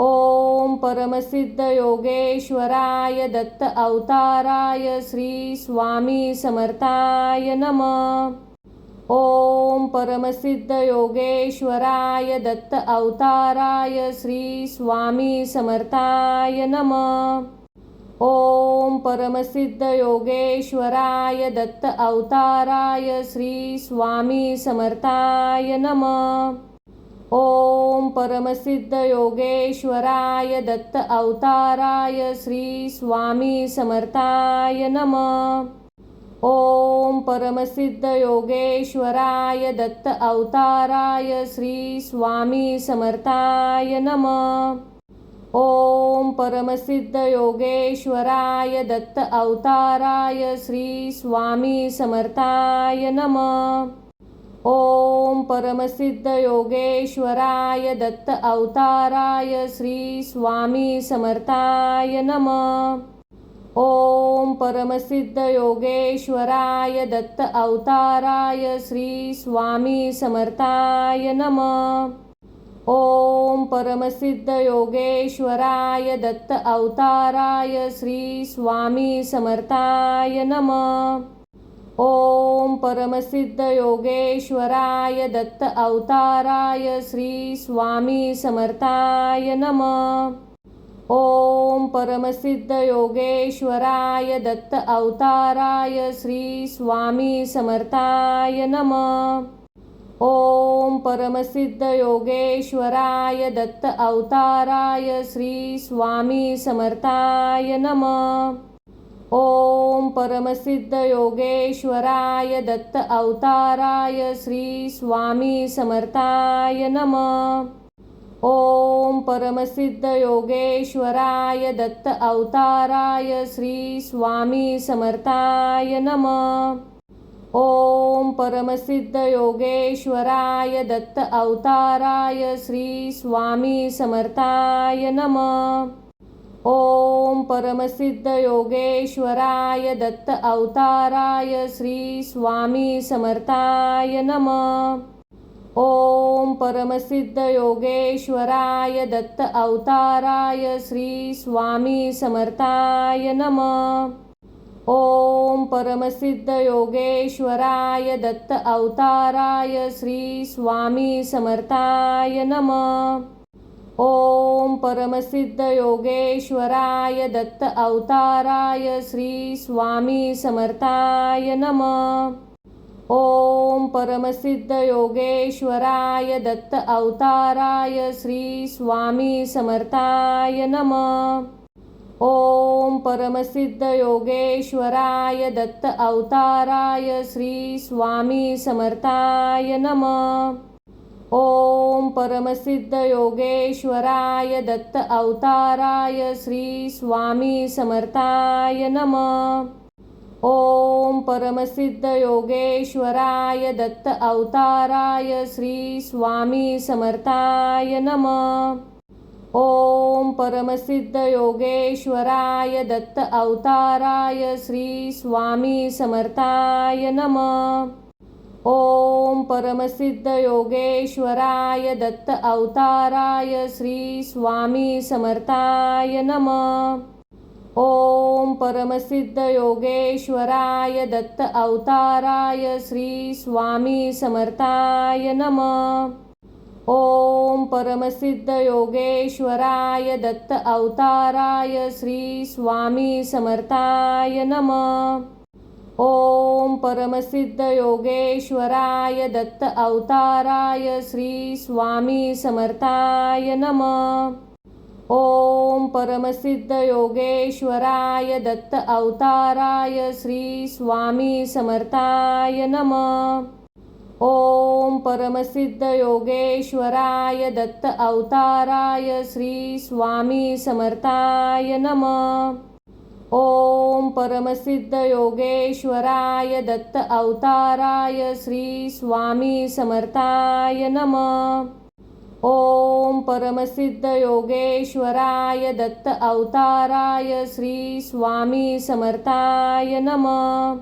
ओम परमसिद्ध योगेश्वराय दत्त अवताराय श्री स्वामी समर्थाय नमः। ओम परमसिद्ध योगेश्वराय दत्त अवताराय श्री स्वामी समर्थाय नमः। ओम परमसिद्ध योगेश्वराय दत्त अवताराय श्री स्वामी समर्थाय नमः। ओम परमसिद्ध योगेश्वराय दत्त अवताराय श्री स्वामी समर्थाय नमः। ओम परमसिद्ध योगेश्वराय दत्त अवताराय श्री स्वामी समर्थाय नमः। ओम परमसिद्ध योगेश्वराय दत्त अवताराय श्री स्वामी समर्थाय नमः। ओम परमसिद्ध योगेश्वराय दत्त अवताराय श्री स्वामी समर्थाय नमः। ओम परमसिद्ध योगेश्वराय दत्त अवताराय श्री स्वामी समर्थाय नमः। ओम परमसिद्ध योगेश्वराय दत्त अवताराय श्री स्वामी समर्थाय नमः। ओम परमसिद्ध योगेश्वराय दत्त अवताराय श्री स्वामी समर्थाय नमः। ओम परमसिद्ध योगेश्वराय दत्त अवताराय श्री स्वामी समर्थाय नमः। ओम परमसिद्ध योगेश्वराय दत्त अवताराय श्री स्वामी समर्थाय नमः। ओम परमसिद्ध योगेश्वराय दत्त अवताराय श्री स्वामी समर्थाय नमः। ओम परमसिद्ध योगेश्वराय दत्त अवताराय श्री स्वामी समर्थाय नमः। ओम परमसिद्ध योगेश्वराय दत्त अवताराय श्री स्वामी समर्थाय नमः। ओम परमसिद्ध योगेश्वराय दत्त अवताराय श्री स्वामी समर्थाय नमः। ओम परमसिद्ध योगेश्वराय दत्त अवताराय श्री स्वामी समर्थाय नमः। ओम परमसिद्ध योगेश्वराय दत्त अवताराय श्री स्वामी समर्थाय नमः। ओम परमसिद्ध योगेश्वराय दत्त अवताराय श्री स्वामी समर्थाय नमः। ओम परमसिद्ध योगेश्वराय दत्त अवताराय श्री स्वामी समर्थाय नमः। ओम परमसिद्ध योगेश्वराय दत्त अवताराय श्री स्वामी समर्थाय नमः। ओम परमसिद्ध योगेश्वराय दत्त अवताराय श्री स्वामी समर्थाय नमः। ओम परमसिद्ध योगेश्वराय दत्त अवताराय श्री स्वामी समर्थाय नमः। ओम परमसिद्ध योगेश्वराय दत्त अवताराय श्री स्वामी समर्थाय नमः। ओम परमसिद्ध योगेश्वराय दत्त अवताराय श्री स्वामी समर्थाय नमः। ओम परमसिद्ध योगेश्वराय दत्त अवताराय श्री स्वामी समर्थाय नमः। ओम परमसिद्ध योगेश्वराय दत्त अवताराय श्री स्वामी समर्थाय नमः। ओम परमसिद्ध योगेश्वराय दत्त अवताराय श्री स्वामी समर्थाय नमः। ओम परमसिद्ध योगेश्वराय दत्त अवताराय श्री स्वामी समर्थाय नमः। ओम परमसिद्ध योगेश्वराय दत्त अवताराय श्री स्वामी समर्थाय नमः। ओम परमसिद्ध योगेश्वराय दत्त अवताराय श्री स्वामी समर्थाय नमः। ओम परमसिद्ध योगेश्वराय दत्त अवताराय श्री स्वामी समर्थाय नमः।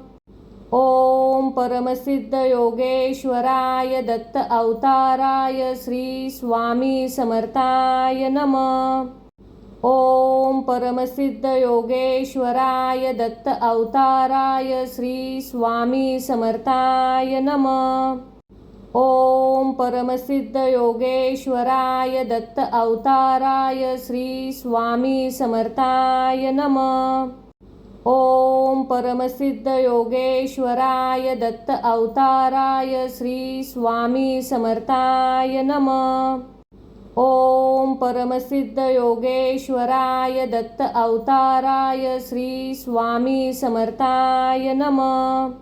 ओम परमसिद्ध योगेश्वराय दत्त अवताराय श्री स्वामी समर्थाय नमः। ओम परमसिद्ध योगेश्वराय दत्त अवताराय श्री स्वामी समर्थाय नमः। ओम परमसिद्ध योगेश्वराय दत्त अवताराय श्री स्वामी समर्थाय नमः। ओम परमसिद्ध योगेश्वराय दत्त अवताराय श्री स्वामी समर्थाय नमः। ओम परमसिद्ध योगेश्वराय दत्त अवताराय श्री स्वामी समर्थाय नमः।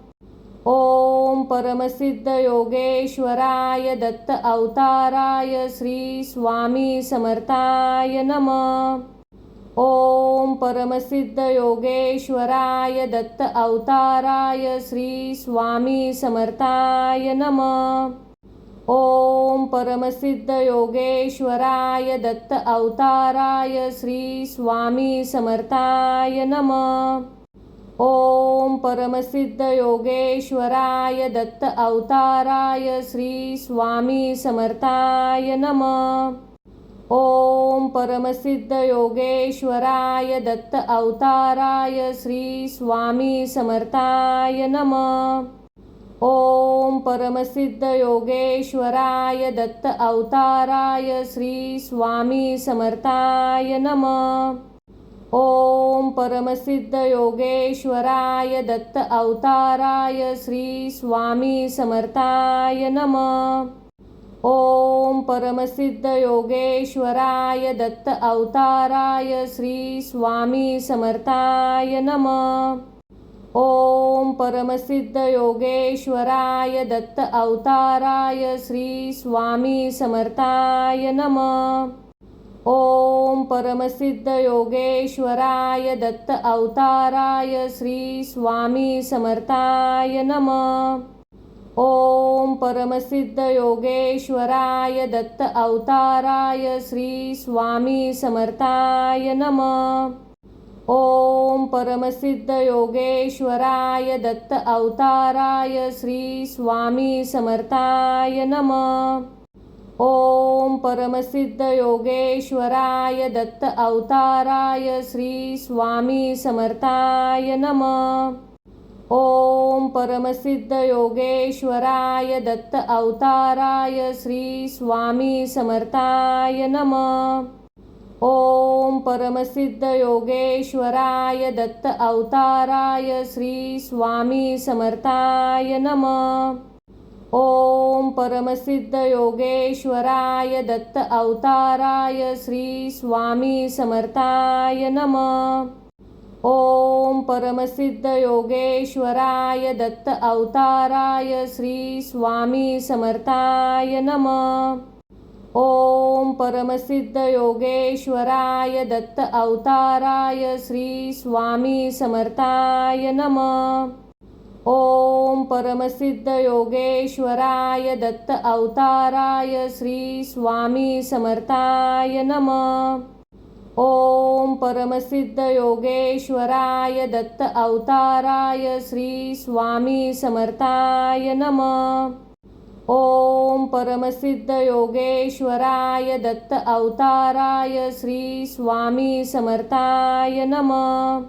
ओम परमसिद्ध योगेश्वराय दत्त अवताराय श्री स्वामी समर्थाय नमः। ओम परमसिद्ध योगेश्वराय दत्त अवताराय श्री स्वामी समर्थाय नमः। ओम परमसिद्ध योगेश्वराय दत्त अवताराय श्री स्वामी समर्थाय नमः। ओम परमसिद्ध योगेश्वराय दत्त अवताराय श्री स्वामी समर्थाय नमः। ओम परमसिद्ध योगेश्वराय दत्त अवताराय श्री स्वामी समर्थाय नमः। ओम परमसिद्ध योगेश्वराय दत्त अवताराय श्री स्वामी समर्थाय नमः। ओम परमसिद्ध योगेश्वराय दत्त अवताराय श्री स्वामी समर्थाय नमः। ओम परमसिद्ध योगेश्वराय दत्त अवताराय श्री स्वामी समर्थाय नमः। ओम परमसिद्ध योगेश्वराय दत्त अवताराय श्री स्वामी समर्थाय नमः। ओम परमसिद्ध योगेश्वराय दत्त अवताराय श्री स्वामी समर्थाय नमः। ओम परमसिद्ध योगेश्वराय दत्त अवताराय श्री स्वामी समर्थाय नमः। ओम परमसिद्ध योगेश्वराय दत्त अवताराय श्री स्वामी समर्थाय नमः। ओम परमसिद्ध योगेश्वराय दत्त अवताराय श्री स्वामी समर्थाय नमः। ओम परमसिद्ध योगेश्वराय दत्त अवताराय श्री स्वामी समर्थाय नमः। ओम परमसिद्ध योगेश्वराय दत्त अवताराय श्री स्वामी समर्थाय नमः। ओम परमसिद्ध योगेश्वराय दत्त अवताराय श्री स्वामी समर्थाय नमः। ओम परमसिद्ध योगेश्वराय दत्त अवताराय श्री स्वामी समर्थाय नमः। ओम परमसिद्ध योगेश्वराय दत्त अवताराय श्री स्वामी समर्थाय नमः। ओम परमसिद्ध योगेश्वराय दत्त अवताराय श्री स्वामी समर्थाय नमः। ओम परमसिद्ध योगेश्वराय दत्त अवताराय श्री स्वामी समर्थाय नमः। ओम परमसिद्ध योगेश्वराय दत्त अवताराय श्री स्वामी समर्थाय नमः।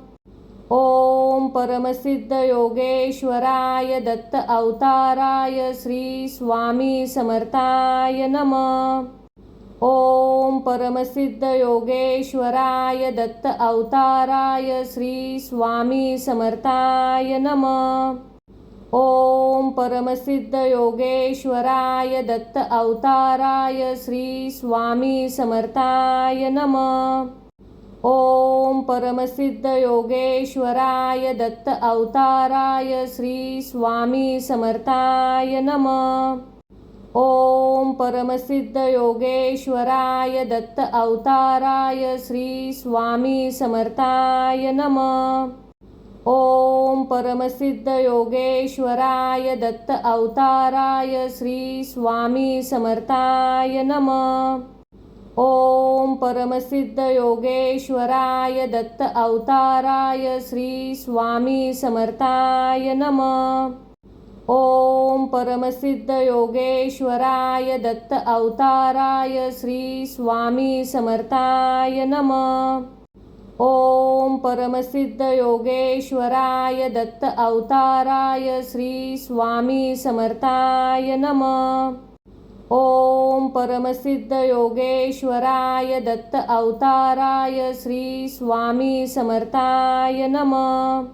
ओम परमसिद्ध योगेश्वराय दत्त अवताराय श्री स्वामी समर्थाय नमः। ओम परमसिद्ध योगेश्वराय दत्त अवताराय श्री स्वामी समर्थाय नमः। ओम परमसिद्ध योगेश्वराय दत्त अवताराय श्री स्वामी समर्थाय नमः। ओम परमसिद्ध योगेश्वराय दत्त अवताराय श्री स्वामी समर्थाय नमः। ओम परमसिद्ध योगेश्वराय दत्त अवताराय श्री स्वामी समर्थाय नमः। ओम परमसिद्ध योगेश्वराय दत्त अवताराय श्री स्वामी समर्थाय नमः। ओम परमसिद्ध योगेश्वराय दत्त अवताराय श्री स्वामी समर्थाय नमः। ओम परमसिद्ध योगेश्वराय दत्त अवताराय श्री स्वामी समर्थाय नमः। ओम परमसिद्ध योगेश्वराय दत्त अवताराय श्री स्वामी समर्थाय नमः। ओम परमसिद्ध योगेश्वराय दत्त अवताराय श्री स्वामी समर्थाय नमः।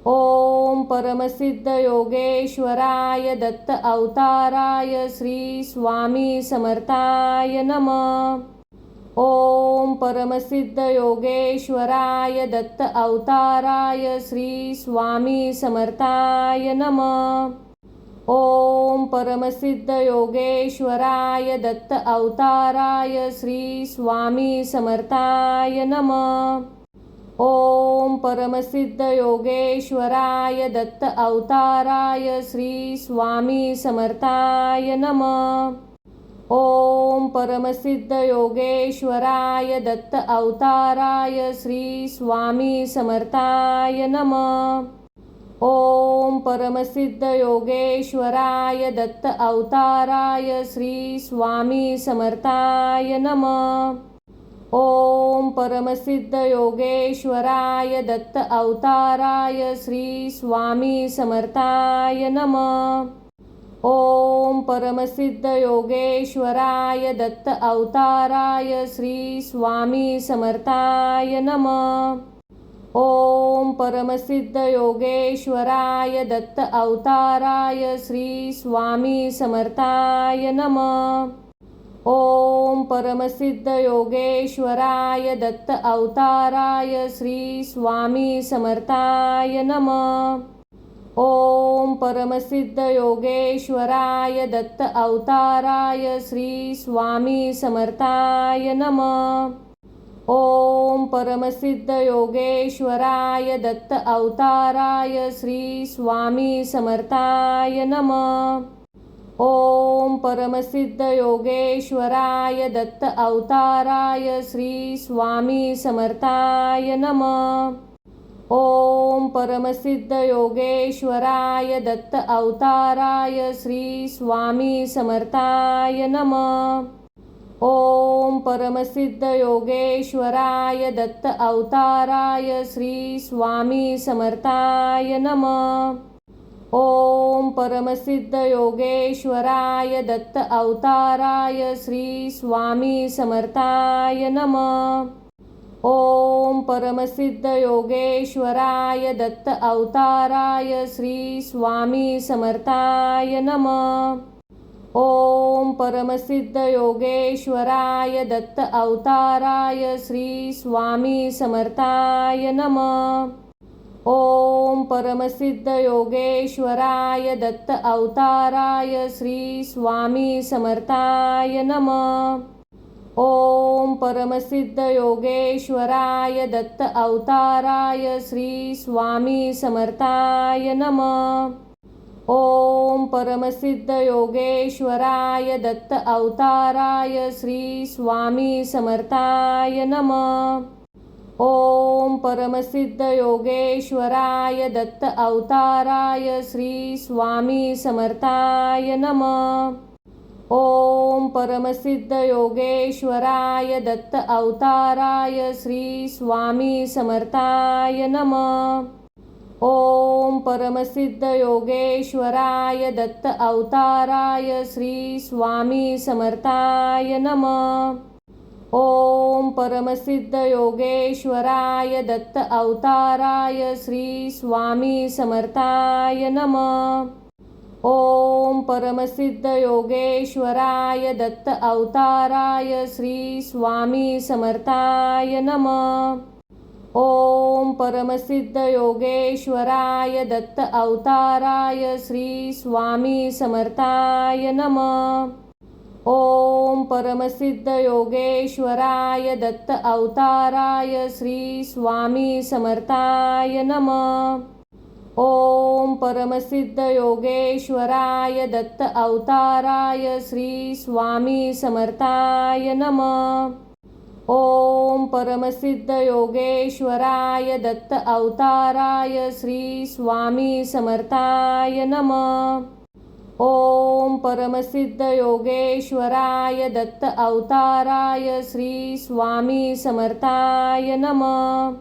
ओम परमसिद्ध योगेश्वराय दत्त अवताराय श्री स्वामी समर्थाय नमः। ओम परमसिद्ध योगेश्वराय दत्त अवताराय श्री स्वामी समर्थाय नमः। ओम परमसिद्ध योगेश्वराय दत्त अवताराय श्री स्वामी समर्थाय नमः। ओम परमसिद्ध योगेश्वराय दत्त अवताराय श्री स्वामी समर्थाय नमः। ओम परमसिद्ध योगेश्वराय दत्त अवताराय श्री स्वामी समर्थाय नमः। ओम परमसिद्ध योगेश्वराय दत्त अवताराय श्री स्वामी समर्थाय नमः। ओम परमसिद्ध योगेश्वराय दत्त अवताराय श्री स्वामी समर्थाय नमः। ओम परमसिद्ध योगेश्वराय दत्त अवताराय श्री स्वामी समर्थाय नमः। ओम परमसिद्ध योगेश्वराय दत्त अवताराय श्री स्वामी समर्थाय नमः। ओम परमसिद्ध योगेश्वराय दत्त अवताराय श्री स्वामी समर्थाय नमः। ओम परमसिद्ध योगेश्वराय दत्त अवताराय श्री स्वामी समर्थाय नमः। ओम परमसिद्ध योगेश्वराय दत्त अवताराय श्री स्वामी समर्थाय नमः। ओम परमसिद्ध योगेश्वराय दत्त अवताराय श्री स्वामी समर्थाय नमः। ओम परमसिद्ध योगेश्वराय दत्त अवताराय श्री स्वामी समर्थाय नमः। ओम परमसिद्ध योगेश्वराय दत्त अवताराय श्री स्वामी समर्थाय नमः। ओम परमसिद्ध योगेश्वराय दत्त अवताराय श्री स्वामी समर्थाय नमः। ओम परमसिद्ध योगेश्वराय दत्त अवताराय श्री स्वामी समर्थाय नमः। ओम परमसिद्ध योगेश्वराय दत्त अवताराय श्री स्वामी समर्थाय नमः। ओम परमसिद्ध योगेश्वराय दत्त अवताराय श्री स्वामी समर्थाय नमः। ओम परमसिद्ध योगेश्वराय दत्त अवताराय श्री स्वामी समर्थाय नमः। ओम परमसिद्ध योगेश्वराय दत्त अवताराय श्री स्वामी समर्थाय नमः। ओम परमसिद्ध योगेश्वराय दत्त अवताराय श्री स्वामी समर्थाय नमः। ओम परमसिद्ध योगेश्वराय दत्त अवताराय श्री स्वामी समर्थाय नमः। ओम परमसिद्ध योगेश्वराय दत्त अवताराय श्री स्वामी समर्थाय नमः। ओम परमसिद्ध योगेश्वराय दत्त अवताराय श्री स्वामी समर्थाय नमः। ओम परमसिद्ध योगेश्वराय दत्त अवताराय श्री स्वामी समर्थाय नमः। ओम परमसिद्ध योगेश्वराय दत्त अवताराय श्री स्वामी समर्थाय नमः। ओम परमसिद्ध योगेश्वराय दत्त अवताराय श्री स्वामी समर्थाय नमः। ओम परमसिद्ध योगेश्वराय दत्त अवताराय श्री स्वामी समर्थाय नमः। ओम परमसिद्ध योगेश्वराय दत्त अवताराय श्री स्वामी समर्थाय नमः। ओम परमसिद्ध योगेश्वराय दत्त अवताराय श्री स्वामी समर्थाय नमः।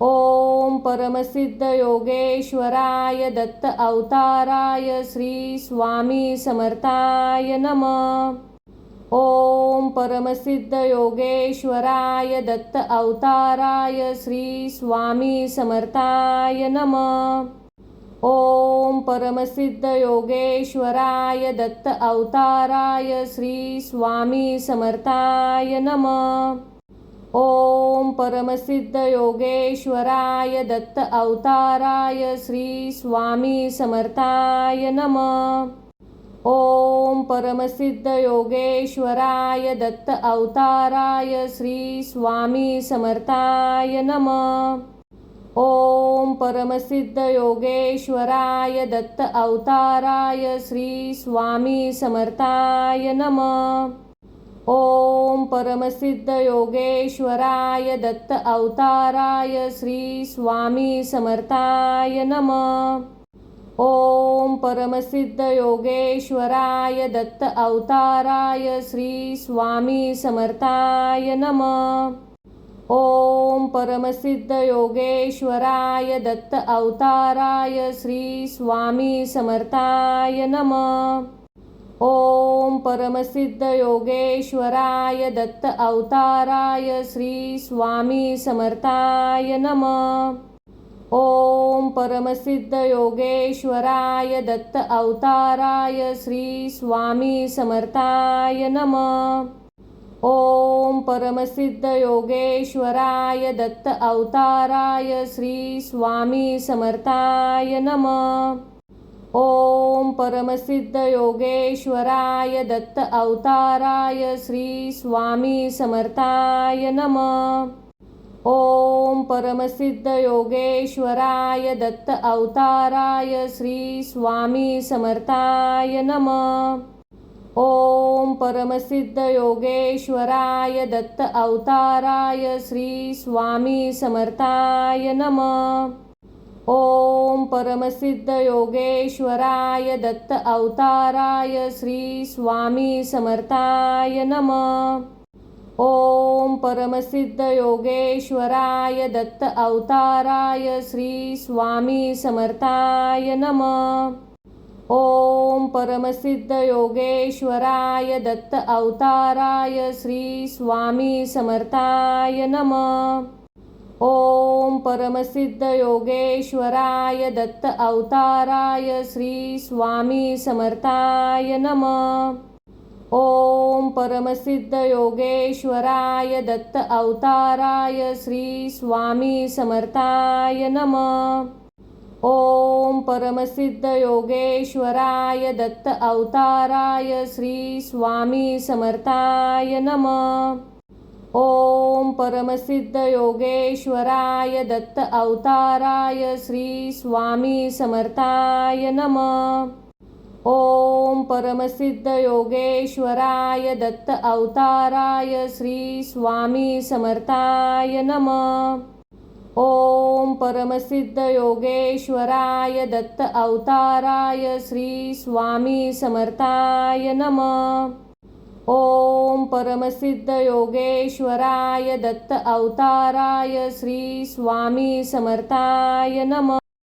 ओम परमसिद्ध योगेश्वराय दत्त अवताराय श्री स्वामी समर्थाय नमः। ओम परमसिद्ध योगेश्वराय दत्त अवताराय श्री स्वामी समर्थाय नमः। ओम परमसिद्ध योगेश्वराय दत्त अवताराय श्री स्वामी समर्थाय नमः। ओम परमसिद्ध योगेश्वराय दत्त अवताराय श्री स्वामी समर्थाय नमः। ओम परमसिद्ध योगेश्वराय दत्त अवताराय श्री स्वामी समर्थाय नमः। ओम परमसिद्ध योगेश्वराय दत्त अवताराय श्री स्वामी समर्थाय नमः। ओम परमसिद्ध योगेश्वराय दत्त अवताराय श्री स्वामी समर्थाय नमः। ओम परमसिद्ध योगेश्वराय दत्त अवताराय श्री स्वामी समर्थाय नमः। ओम परमसिद्ध योगेश्वराय दत्त अवताराय श्री स्वामी समर्थाय नमः। ओम परमसिद्ध योगेश्वराय दत्त अवताराय श्री स्वामी समर्थाय नमः। ओम परमसिद्ध योगेश्वराय दत्त अवताराय श्री स्वामी समर्थाय नमः। ओम परमसिद्ध योगेश्वराय दत्त अवताराय श्री स्वामी समर्थाय नमः। ओम परमसिद्ध योगेश्वराय दत्त अवताराय श्री स्वामी समर्थाय नमः। ओम परमसिद्ध योगेश्वराय दत्त अवताराय श्री स्वामी समर्थाय नमः। ओम परमसिद्ध योगेश्वराय दत्त अवताराय श्री स्वामी समर्थाय नमः। ओम परमसिद्ध योगेश्वराय दत्त अवताराय श्री स्वामी समर्थाय नमः। ओम परमसिद्ध योगेश्वराय दत्त अवताराय श्री स्वामी समर्थाय नमः। ओम परमसिद्ध योगेश्वराय दत्त अवताराय श्री स्वामी समर्थाय नमः। ओम परमसिद्ध योगेश्वराय दत्त अवताराय श्री स्वामी समर्थाय नमः। ओम परमसिद्ध योगेश्वराय दत्त अवताराय श्री स्वामी समर्थाय नमः। ओम परमसिद्ध योगेश्वराय दत्त अवताराय श्री स्वामी समर्थाय नमः। ओम परमसिद्ध योगेश्वराय दत्त अवताराय श्री स्वामी समर्थाय नमः। ओम परमसिद्ध योगेश्वराय दत्त अवताराय श्री स्वामी समर्थाय नमः। ओम परमसिद्ध योगेश्वराय दत्त अवताराय श्री स्वामी समर्थाय नमः। ओम परमसिद्ध योगेश्वराय दत्त अवताराय श्री स्वामी समर्थाय नमः।